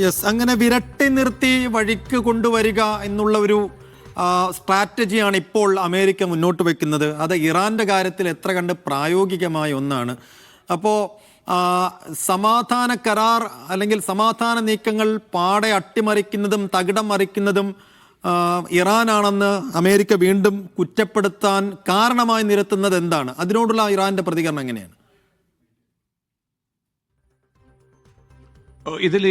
Yes, അങ്ങനെ വിരട്ടി നിർത്തി വഴിക്ക് കൊണ്ടുവരിക എന്നുള്ള ഒരു സ്ട്രാറ്റജിയാണ് ഇപ്പോൾ അമേരിക്ക മുന്നോട്ട് വെക്കുന്നത്. അത് ഇറാന്റെ കാര്യത്തിൽ എത്ര കണ്ട് പ്രായോഗികമായ ഒന്നാണ്. അപ്പോൾ സമാധാന കരാർ അല്ലെങ്കിൽ സമാധാന നീക്കങ്ങൾ പാടെ അട്ടിമറിക്കുന്നതും തകിടം മറിക്കുന്നതും ഇറാനാണെന്ന് അമേരിക്ക വീണ്ടും കുറ്റപ്പെടുത്താൻ കാരണമായി നിരത്തുന്നത് എന്താണ്? അതിനോടുള്ള ഇറാന്റെ പ്രതികരണം എങ്ങനെയാണ്? ഇതിൽ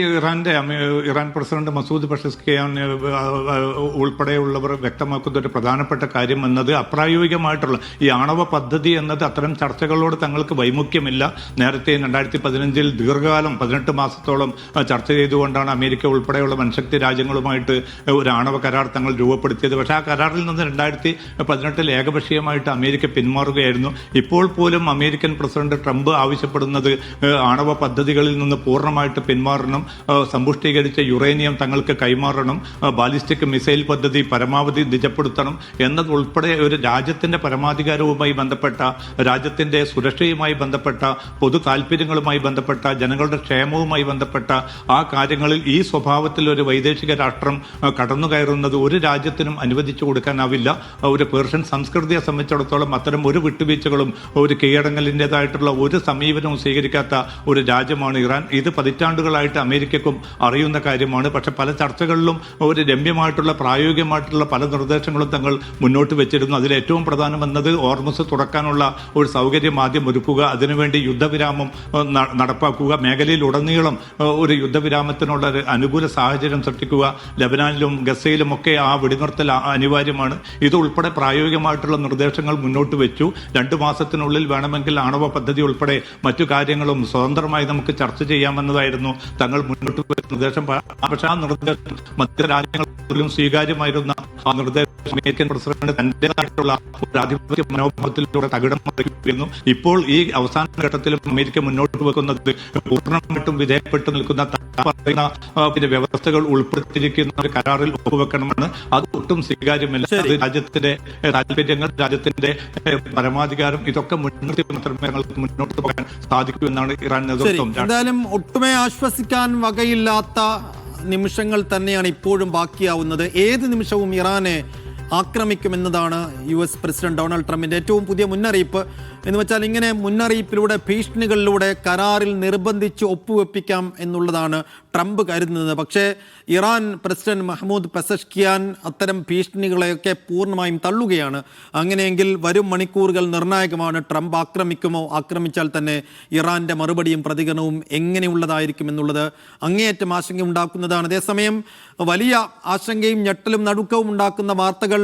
ഇറാൻ പ്രസിഡന്റ് മസൂദ് പെസഷ്കിയാൻ ഉൾപ്പെടെയുള്ളവർ വ്യക്തമാക്കുന്ന ഒരു പ്രധാനപ്പെട്ട കാര്യം എന്നത് അപ്രായോഗികമായിട്ടുള്ള ഈ ആണവ പദ്ധതി എന്നത് അത്തരം ചർച്ചകളോട് തങ്ങൾക്ക് വൈമുഖ്യമില്ല. നേരത്തെ 2015 ദീർഘകാലം 18 മാസത്തോളം ചർച്ച ചെയ്തുകൊണ്ടാണ് അമേരിക്ക ഉൾപ്പെടെയുള്ള വൻശക്തി രാജ്യങ്ങളുമായിട്ട് ഒരു ആണവ കരാർ തങ്ങൾ രൂപപ്പെടുത്തിയത്. പക്ഷേ ആ കരാറിൽ നിന്ന് 2018 ഏകപക്ഷീയമായിട്ട് അമേരിക്ക പിന്മാറുകയായിരുന്നു. ഇപ്പോൾ പോലും അമേരിക്കൻ പ്രസിഡന്റ് ട്രംപ് ആവശ്യപ്പെടുന്നത് ആണവ പദ്ധതികളിൽ നിന്ന് പൂർണ്ണമായിട്ട് പിന്മാറണം, സമ്പുഷ്ടീകരിച്ച യുറേനിയം തങ്ങൾക്ക് കൈമാറണം, ബാലിസ്റ്റിക് മിസൈൽ പദ്ധതി പരമാവധി നിജപ്പെടുത്തണം എന്നതുൾപ്പെടെ ഒരു രാജ്യത്തിന്റെ പരമാധികാരവുമായി ബന്ധപ്പെട്ട, രാജ്യത്തിന്റെ സുരക്ഷയുമായി ബന്ധപ്പെട്ട, പൊതു താല്പര്യങ്ങളുമായി ബന്ധപ്പെട്ട, ജനങ്ങളുടെ ക്ഷേമവുമായി ബന്ധപ്പെട്ട ആ കാര്യങ്ങളിൽ ഈ സ്വഭാവത്തിൽ ഒരു വൈദേശിക രാഷ്ട്രം കടന്നുകയറുന്നത് ഒരു രാജ്യത്തിനും അനുവദിച്ചു കൊടുക്കാനാവില്ല. ഒരു പേർഷ്യൻ സംസ്കൃതിയെ സംബന്ധിച്ചിടത്തോളം അത്തരം ഒരു വിട്ടുവീഴ്ചകളും ഒരു കീഴടങ്ങലിൻ്റെതായിട്ടുള്ള ഒരു സമീപനവും സ്വീകരിക്കാത്ത ഒരു രാജ്യമാണ് ഇറാൻ. ഇത് പതിറ്റാണ്ടുകളായിട്ട് അമേരിക്കക്കും അറിയുന്ന കാര്യമാണ്. പക്ഷെ പല ചർച്ചകളിലും ഒരു രമ്യമായിട്ടുള്ള പ്രായോഗികമായിട്ടുള്ള പല നിർദ്ദേശങ്ങളും തങ്ങൾ മുന്നോട്ട് വെച്ചിരുന്നു. അതിൽ ഏറ്റവും പ്രധാനം എന്നത് ഹോർമുസ് തുറക്കാനുള്ള ഒരു സൗകര്യം ആദ്യം ഒരുക്കുക, അതിനുവേണ്ടി യുദ്ധവിരാമം നടപ്പാക്കുക, മേഖലയിൽ ഉടനീളം ഒരു യുദ്ധവിരാമത്തിനുള്ള ഒരു അനുകൂല സാഹചര്യം സൃഷ്ടിക്കുക, ലബനാനിലും ഗസയിലും ഒക്കെ ആ വെടിനിർത്തൽ അനിവാര്യമാണ്. ഇതുൾപ്പെടെ പ്രായോഗികമായിട്ടുള്ള നിർദ്ദേശങ്ങൾ മുന്നോട്ട് വെച്ചു. 2 മാസത്തിനുള്ളിൽ വേണമെങ്കിൽ ആണവ പദ്ധതി ഉൾപ്പെടെ മറ്റു കാര്യങ്ങളും സ്വതന്ത്രമായി നമുക്ക് ചർച്ച ചെയ്യാമെന്നതായിരുന്നു തങ്ങൾ മുന്നോട്ട് വെച്ച നിർദ്ദേശം. പക്ഷേ ആ നിർദ്ദേശം മറ്റ് രാജ്യങ്ങളിലും സ്വീകാര്യമായിരുന്ന ആ നിർദ്ദേശം അമേരിക്കൻ പ്രസിഡന്റ് തന്റേതായിട്ടുള്ള ഒരു ആധിപത്യ മനോഭാവത്തിലൂടെ തകിടം മറിക്കുന്നു. ഇപ്പോൾ ഈ അവസാന ഘട്ടത്തിലും അമേരിക്ക മുന്നോട്ട് വെക്കുന്നത് പൂർണ്ണമായിട്ടും വിധേയപ്പെട്ടു നിൽക്കുന്ന പിന്നെ വ്യവസ്ഥകൾ ഉൾപ്പെടുത്തിയിരിക്കുന്ന ഒരു കരാറിൽ ഒപ്പുവെക്കണമെന്ന്. അത് ഒട്ടും സ്വീകാര്യമല്ല. അത് രാജ്യത്തിന്റെ താല്പര്യങ്ങൾ, രാജ്യത്തിന്റെ പരമാധികാരം ഇതൊക്കെ മുൻനിർത്തി മാത്രമേ ഞങ്ങൾക്ക് മുന്നോട്ട് പോകാൻ സാധിക്കൂ എന്നാണ് ഇറാൻ നേതൃത്വം. എന്തായാലും ഒട്ടുമേ ആശ്വസിക്കാൻ വകയില്ലാത്ത നിമിഷങ്ങൾ തന്നെയാണ് ഇപ്പോഴും ബാക്കിയാവുന്നത്. ഏത് നിമിഷവും ഇറാനെ ആക്രമിക്കുമെന്നതാണ് US പ്രസിഡന്റ് ഡൊണാൾഡ് ട്രംപിന്റെ ഏറ്റവും പുതിയ മുന്നറിയിപ്പ്. എന്ന് വെച്ചാൽ ഇങ്ങനെ മുന്നറിയിപ്പിലൂടെ, ഭീഷണികളിലൂടെ കരാറിൽ നിർബന്ധിച്ച് ഒപ്പുവെപ്പിക്കാം എന്നുള്ളതാണ് ട്രംപ് കരുതുന്നത്. പക്ഷേ ഇറാൻ പ്രസിഡന്റ് മഹ്മൂദ് പെസഷ്കിയാൻ അത്തരം ഭീഷണികളെയൊക്കെ പൂർണ്ണമായും തള്ളുകയാണ്. അങ്ങനെയെങ്കിൽ വരും മണിക്കൂറുകൾ നിർണായകമാണ്. ട്രംപ് ആക്രമിക്കുമോ, ആക്രമിച്ചാൽ തന്നെ ഇറാന്റെ മറുപടിയും പ്രതികരണവും എങ്ങനെയുള്ളതായിരിക്കും എന്നുള്ളത് അങ്ങേയറ്റം ആശങ്ക ഉണ്ടാക്കുന്നതാണ്. അതേസമയം വലിയ ആശങ്കയും ഞെട്ടലും നടുക്കവും ഉണ്ടാക്കുന്ന വാർത്തകൾ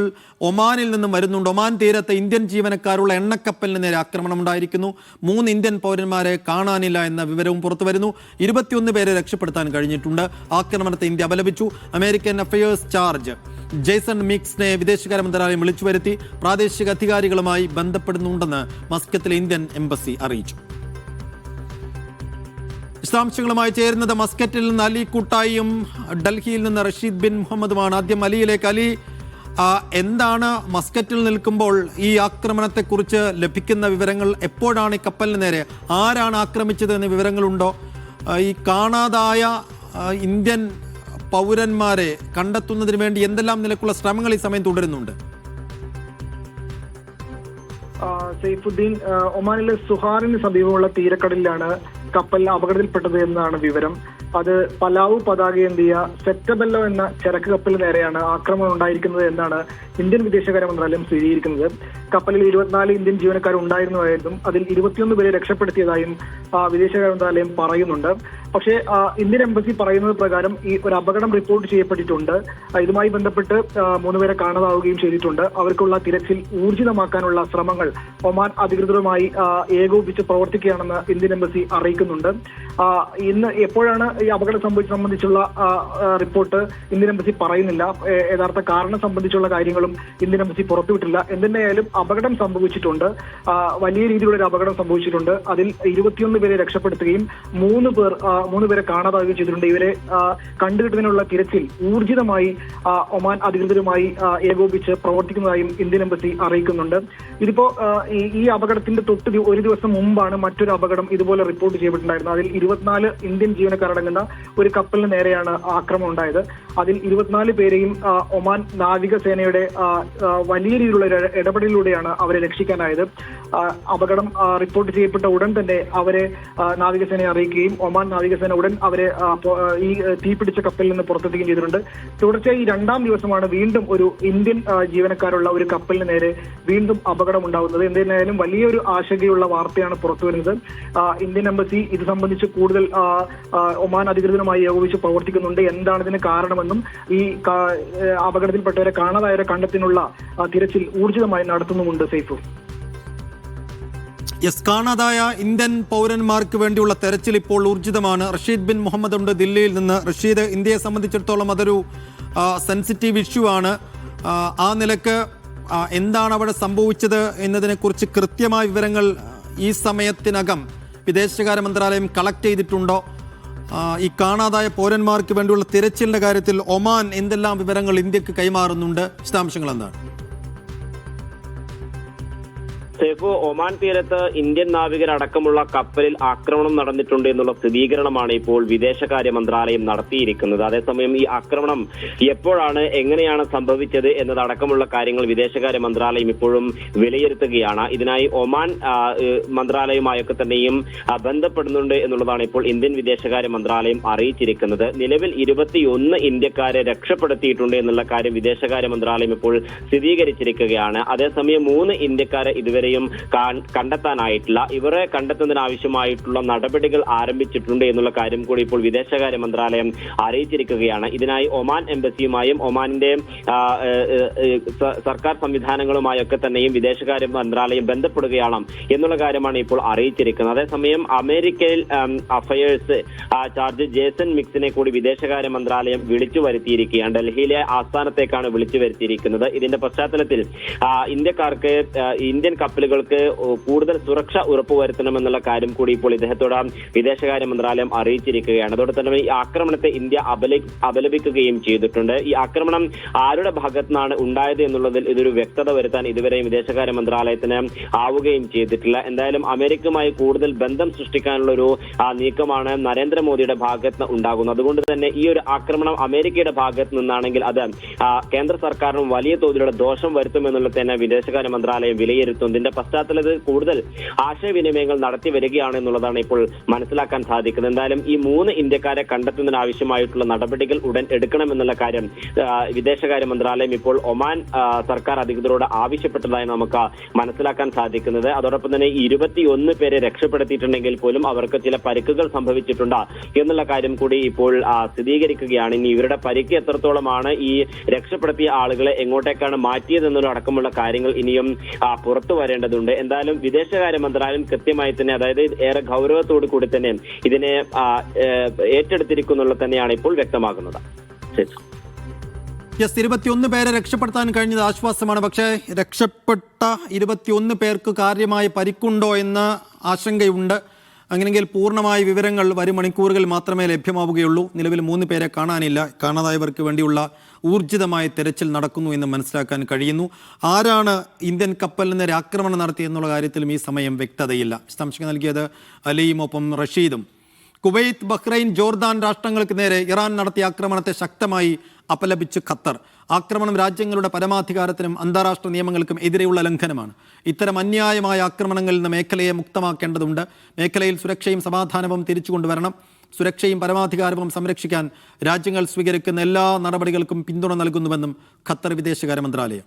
ഒമാനിൽ നിന്നും വരുന്നുണ്ട്. ഒമാൻ തീരത്ത് ഇന്ത്യൻ ജീവനക്കാരുള്ള എണ്ണക്കപ്പലിന് നേരെ ആക്രമണം ഉണ്ടായിരിക്കുന്നു. 3 ഇന്ത്യൻ പൗരന്മാരെ കാണാനില്ല എന്ന വിവരവും പുറത്തു വരുന്നു. 21 പേരെ രക്ഷപ്പെടുത്താൻ കഴിഞ്ഞിട്ടുണ്ട്. ആക്രമണത്തെ ഇന്ത്യ അപലപിച്ചു. അമേരിക്കൻ അഫയേഴ്സ് ചാർജ് ജെയ്സൺ മിക്സിനെ വിദേശകാര്യ മന്ത്രാലയം വിളിച്ചു വരുത്തി പ്രാദേശിക അധികാരികളുമായി ബന്ധപ്പെടുന്നുണ്ടെന്ന് മസ്കത്തിലെ ഇന്ത്യൻ എംബസി അറിയിച്ചു. വിശദാംശങ്ങളുമായി ചേരുന്നത് മസ്കറ്റിൽ നിന്ന് അലി കൂട്ടായും ഡൽഹിയിൽ നിന്ന് റഷീദ് ബിൻ മുഹമ്മദുമാണ്. ആദ്യം അലിയിലേക്ക്. അലി, എന്താണ് മസ്കറ്റിൽ നിൽക്കുമ്പോൾ ഈ ആക്രമണത്തെക്കുറിച്ച് ലഭിക്കുന്ന വിവരങ്ങൾ? എപ്പോഴാണ് ഈ കപ്പലിന് നേരെ, ആരാണ് ആക്രമിച്ചത് എന്ന വിവരങ്ങളുണ്ടോ? ഈ കാണാതായ ഇന്ത്യൻ പൗരന്മാരെ കണ്ടെത്തുന്നതിന് വേണ്ടി എന്തെല്ലാം നിലക്കുള്ള ശ്രമങ്ങൾ ഈ സമയം തുടരുന്നുണ്ട്? സൈഫുദ്ദീൻ, ഒമാനിലെ സുഹാറിന് സമീപമുള്ള തീരക്കടലിലാണ് കപ്പൽ അപകടത്തിൽപ്പെട്ടത് എന്നാണ് വിവരം. അത് പലാവു പതാകയേന്തിയ സെറ്റബെല്ലോ എന്ന ചരക്ക് കപ്പലിന് നേരെയാണ് ആക്രമണം ഉണ്ടായിരിക്കുന്നത് എന്നാണ് ഇന്ത്യൻ വിദേശകാര്യ മന്ത്രാലയം സ്ഥിരീകരിക്കുന്നത്. കപ്പലിൽ 24 ഇന്ത്യൻ ജീവനക്കാർ ഉണ്ടായിരുന്നതായും അതിൽ 21 പേരെ രക്ഷപ്പെടുത്തിയതായും വിദേശകാര്യ മന്ത്രാലയം പറയുന്നുണ്ട്. പക്ഷേ ഇന്ത്യൻ എംബസി പറയുന്നത് പ്രകാരം ഈ ഒരു അപകടം റിപ്പോർട്ട് ചെയ്യപ്പെട്ടിട്ടുണ്ട്. ഇതുമായി ബന്ധപ്പെട്ട് 3 പേരെ കാണാതാവുകയും ചെയ്തിട്ടുണ്ട്. അവർക്കുള്ള തിരച്ചിൽ ഊർജിതമാക്കാനുള്ള ശ്രമങ്ങൾ ഒമാൻ അധികൃതരുമായി ഏകോപിപ്പിച്ച് പ്രവർത്തിക്കുകയാണെന്ന് ഇന്ത്യൻ എംബസി അറിയിക്കുന്നുണ്ട്. ഇന്ന് എപ്പോഴാണ് ഈ അപകടം സംബന്ധിച്ചുള്ള റിപ്പോർട്ട് ഇന്ത്യൻ എംബസി പറയുന്നില്ല. യഥാർത്ഥ കാരണം സംബന്ധിച്ചുള്ള കാര്യങ്ങളും ഇന്ത്യൻ എംബസി പുറത്തുവിട്ടില്ല. എന്തിനായാലും അപകടം സംഭവിച്ചിട്ടുണ്ട്. വലിയ രീതിയിലുള്ള ഒരു അപകടം സംഭവിച്ചിട്ടുണ്ട്. അതിൽ 21 പേരെ രക്ഷപ്പെടുത്തുകയും 3 പേരെ കാണാതാവുകയും ചെയ്തിട്ടുണ്ട്. ഇവരെ കണ്ടുകിട്ടുന്നതിനുള്ള തിരച്ചിൽ ഊർജിതമായി ഒമാൻ അധികൃതരുമായി ഏകോപിച്ച് പ്രവർത്തിക്കുന്നതായും ഇന്ത്യൻ എംബസി അറിയിക്കുന്നുണ്ട്. ഇതിപ്പോ ഈ അപകടത്തിന്റെ തൊട്ട് ഒരു ദിവസം മുമ്പാണ് മറ്റൊരു അപകടം ഇതുപോലെ റിപ്പോർട്ട് ചെയ്യപ്പെട്ടിട്ടുണ്ടായിരുന്നത്. അതിൽ 24 ഇന്ത്യൻ ജീവനക്കാരടങ്ങുന്ന തുടങ്ങുന്ന ഒരു കപ്പലിന് നേരെയാണ് ആക്രമണം ഉണ്ടായത്. അതിൽ 24 പേരെയും ഒമാൻ നാവികസേനയുടെ വലിയ രീതിയിലുള്ള ഇടപെടലിലൂടെയാണ് അവരെ രക്ഷിക്കാനായത്. അപകടം റിപ്പോർട്ട് ചെയ്യപ്പെട്ട ഉടൻ തന്നെ അവരെ നാവികസേനയെ അറിയിക്കുകയും ഒമാൻ നാവികസേന ഉടൻ അവരെ ഈ തീപിടിച്ച കപ്പലിൽ നിന്ന് പുറത്തെത്തിക്കുകയും ചെയ്തിട്ടുണ്ട്. തുടർച്ചയായി 2ാം ദിവസമാണ് വീണ്ടും ഒരു ഇന്ത്യൻ ജീവനക്കാരുള്ള ഒരു കപ്പലിന് നേരെ വീണ്ടും അപകടം ഉണ്ടാവുന്നത്. എന്തായാലും വലിയൊരു ആശങ്കയുള്ള വാർത്തയാണ് പുറത്തുവരുന്നത്. ഇന്ത്യൻ എംബസി ഇത് സംബന്ധിച്ച് കൂടുതൽ ഒമാൻ അധികൃതരുമായി ഏകോപിച്ച് പ്രവർത്തിക്കുന്നുണ്ട്. എന്താണ് ഇതിന് കാരണമെന്നും ഈ അപകടത്തിൽപ്പെട്ടവരെ കാണാതായവരെ കണ്ടെത്തിനുള്ള തിരച്ചിൽ ഊർജിതമായി നടത്തുന്നുമുണ്ട്. സൈഫു, കാണാതായ ഇന്ത്യൻ പൗരന്മാർക്ക് വേണ്ടിയുള്ള തെരച്ചിൽ ഇപ്പോൾ ഊർജിതമാണ്. റഷീദ് ബിൻ മുഹമ്മദ് ഉണ്ട് ദില്ലിയിൽ നിന്ന്. റഷീദ്, ഇന്ത്യയെ സംബന്ധിച്ചിടത്തോളം അതൊരു സെൻസിറ്റീവ് ഇഷ്യൂ ആണ്. ആ നിലക്ക് എന്താണ് അവിടെ സംഭവിച്ചത് എന്നതിനെക്കുറിച്ച് കൃത്യമായ വിവരങ്ങൾ ഈ സമയത്തിനകം വിദേശകാര്യ മന്ത്രാലയം കളക്ട് ചെയ്തിട്ടുണ്ടോ? ഈ കാണാതായ പൗരന്മാർക്ക് വേണ്ടിയുള്ള തിരച്ചിലിന്റെ കാര്യത്തിൽ ഒമാൻ എന്തെല്ലാം വിവരങ്ങൾ ഇന്ത്യക്ക് കൈമാറുന്നുണ്ട്? വിശദാംശങ്ങൾ എന്താണ്? സേഫു, ഒമാൻ തീരത്ത് ഇന്ത്യൻ നാവികരടക്കമുള്ള കപ്പലിൽ ആക്രമണം നടന്നിട്ടുണ്ട് എന്നുള്ള സ്ഥിരീകരണമാണ് ഇപ്പോൾ വിദേശകാര്യ മന്ത്രാലയം നടത്തിയിരിക്കുന്നത്. അതേസമയം ഈ ആക്രമണം എപ്പോഴാണ്, എങ്ങനെയാണ് സംഭവിച്ചത് എന്നതടക്കമുള്ള കാര്യങ്ങൾ വിദേശകാര്യ മന്ത്രാലയം ഇപ്പോഴും വിലയിരുത്തുകയാണ്. ഇതിനായി ഒമാൻ മന്ത്രാലയവുമായൊക്കെ തന്നെയും ബന്ധപ്പെടുന്നുണ്ട് എന്നുള്ളതാണ് ഇപ്പോൾ ഇന്ത്യൻ വിദേശകാര്യ മന്ത്രാലയം അറിയിച്ചിരിക്കുന്നത്. നിലവിൽ 21 ഇന്ത്യക്കാരെ രക്ഷപ്പെടുത്തിയിട്ടുണ്ട് എന്നുള്ള കാര്യം വിദേശകാര്യ മന്ത്രാലയം ഇപ്പോൾ സ്ഥിരീകരിച്ചിരിക്കുകയാണ്. അതേസമയം 3 ഇന്ത്യക്കാരെ ഇതുവരെ കണ്ടെത്താനായിട്ടില്ല. ഇവരെ കണ്ടെത്തുന്നതിനാവശ്യമായിട്ടുള്ള നടപടികൾ ആരംഭിച്ചിട്ടുണ്ട് എന്നുള്ള കാര്യം കൂടി ഇപ്പോൾ വിദേശകാര്യ മന്ത്രാലയം അറിയിച്ചിരിക്കുകയാണ്. ഇതിനായി ഒമാൻ എംബസിയുമായും ഒമാനിന്റെ സർക്കാർ സംവിധാനങ്ങളുമായൊക്കെ തന്നെയും വിദേശകാര്യ മന്ത്രാലയം ബന്ധപ്പെടുകയാണ് എന്നുള്ള കാര്യമാണ് ഇപ്പോൾ അറിയിച്ചിരിക്കുന്നത്. അതേസമയം അമേരിക്കയിൽ അഫയേഴ്സ് ചാർജ് ജേസൺ മിക്സിനെ കൂടി വിദേശകാര്യ മന്ത്രാലയം വിളിച്ചു വരുത്തിയിരിക്കുകയാണ്. ഡൽഹിയിലെ ആസ്ഥാനത്തേക്കാണ് വിളിച്ചു വരുത്തിയിരിക്കുന്നത്. ഇതിന്റെ പശ്ചാത്തലത്തിൽ ഇന്ത്യക്കാർക്ക് ഇന്ത്യൻ കപ്പലുകൾക്ക് കൂടുതൽ സുരക്ഷ ഉറപ്പുവരുത്തണമെന്നുള്ള കാര്യം കൂടി ഇപ്പോൾ ഇദ്ദേഹത്തോട് വിദേശകാര്യ മന്ത്രാലയം അറിയിച്ചിരിക്കുകയാണ്. അതോടെ തന്നെ ഈ ആക്രമണത്തെ ഇന്ത്യ അപലപിക്കുകയും ചെയ്തിട്ടുണ്ട്. ഈ ആക്രമണം ആരുടെ ഭാഗത്തു നിന്നാണ് ഉണ്ടായത് എന്നുള്ളതിൽ ഇതൊരു വ്യക്തത വരുത്താൻ ഇതുവരെയും വിദേശകാര്യ മന്ത്രാലയത്തിന് ആവുകയും ചെയ്തിട്ടില്ല. എന്തായാലും അമേരിക്കയുമായി കൂടുതൽ ബന്ധം സൃഷ്ടിക്കാനുള്ള ഒരു നീക്കമാണ് നരേന്ദ്രമോദിയുടെ ഭാഗത്ത് നിന്ന് ഉണ്ടാകുന്നത്. അതുകൊണ്ട് തന്നെ ഈ ഒരു ആക്രമണം അമേരിക്കയുടെ ഭാഗത്ത് നിന്നാണെങ്കിൽ അത് കേന്ദ്ര സർക്കാരിനും വലിയ തോതിലുള്ള ദോഷം വരുത്തുമെന്നുള്ളത് തന്നെ വിദേശകാര്യ മന്ത്രാലയം വിലയിരുത്തുന്നു. ഇതിന്റെ പശ്ചാത്തലത്തിൽ കൂടുതൽ ആശയവിനിമയങ്ങൾ നടത്തി വരികയാണ് എന്നുള്ളതാണ് ഇപ്പോൾ മനസ്സിലാക്കാൻ സാധിക്കുന്നത്. എന്തായാലും ഈ 3 ഇന്ത്യക്കാരെ കണ്ടെത്തുന്നതിനാവശ്യമായിട്ടുള്ള നടപടികൾ ഉടൻ എടുക്കണമെന്നുള്ള കാര്യം വിദേശകാര്യ മന്ത്രാലയം ഇപ്പോൾ ഒമാൻ സർക്കാർ അധികൃതരോട് ആവശ്യപ്പെട്ടതായി നമുക്ക് മനസ്സിലാക്കാൻ സാധിക്കുന്നത്. അതോടൊപ്പം തന്നെ 21 പേരെ രക്ഷപ്പെടുത്തിയിട്ടുണ്ടെങ്കിൽ പോലും അവർക്ക് ചില പരിക്കുകൾ സംഭവിച്ചിട്ടുണ്ട് എന്നുള്ള കാര്യം കൂടി ഇപ്പോൾ സ്ഥിരീകരിക്കുകയാണ്. ഇനി ഇവരുടെ പരിക്ക് എത്രത്തോളമാണ്, ഈ രക്ഷപ്പെടുത്തിയ ആളുകളെ എങ്ങോട്ടേക്കാണ് മാറ്റിയതെന്നുള്ള അടക്കമുള്ള കാര്യങ്ങൾ ഇനിയും പുറത്തു വരേണ്ടതുണ്ട്. എന്തായാലും വിദേശകാര്യ മന്ത്രാലയം കൃത്യമായി തന്നെ, അതായത് ഏറെ ഗൗരവത്തോടു കൂടി തന്നെ ഇതിനെ ഏറ്റെടുത്തിരിക്കുന്നുള്ള തന്നെയാണ് ഇപ്പോൾ വ്യക്തമാകുന്നത്. 21 പേരെ രക്ഷപ്പെടുത്താൻ കഴിഞ്ഞത് ആശ്വാസമാണ്. പക്ഷേ രക്ഷപ്പെട്ട 21 പേർക്ക് കാര്യമായ പരിക്കുണ്ടോ എന്ന ആശങ്കയുണ്ട്. അങ്ങനെയെങ്കിൽ പൂർണ്ണമായ വിവരങ്ങൾ വരും മണിക്കൂറുകൾ മാത്രമേ ലഭ്യമാവുകയുള്ളൂ. നിലവിൽ 3 പേരെ കാണാനില്ല. കാണാതായവർക്ക് വേണ്ടിയുള്ള ഊർജിതമായ തെരച്ചിൽ നടക്കുന്നു എന്ന് മനസ്സിലാക്കാൻ കഴിയുന്നു. ആരാണ് ഇന്ത്യൻ കപ്പലിന് നേരെ ആക്രമണം നടത്തിയെന്നുള്ള കാര്യത്തിലും ഈ സമയം വ്യക്തതയില്ല. വിശദാംശങ്ങൾ നൽകിയത് അലിയും ഒപ്പം റഷീദും. കുവൈത്ത്, ബഹ്റൈൻ, ജോർദാൻ രാഷ്ട്രങ്ങൾക്ക് നേരെ ഇറാൻ നടത്തിയ ആക്രമണത്തെ ശക്തമായി അപലപിച്ച് ഖത്തർ. ആക്രമണം രാജ്യങ്ങളുടെ പരമാധികാരത്തിനും അന്താരാഷ്ട്ര നിയമങ്ങൾക്കും എതിരെയുള്ള ലംഘനമാണ്. ഇത്തരം അന്യായമായ ആക്രമണങ്ങളിൽ നിന്ന് മേഖലയെ മുക്തമാക്കേണ്ടതുണ്ട്. മേഖലയിൽ സുരക്ഷയും സമാധാനവും തിരിച്ചു കൊണ്ടുവരണം. സുരക്ഷയും പരമാധികാരവും സംരക്ഷിക്കാൻ രാജ്യങ്ങൾ സ്വീകരിക്കുന്ന എല്ലാ നടപടികൾക്കും പിന്തുണ നൽകുന്നുവെന്നും ഖത്തർ വിദേശകാര്യ മന്ത്രാലയം.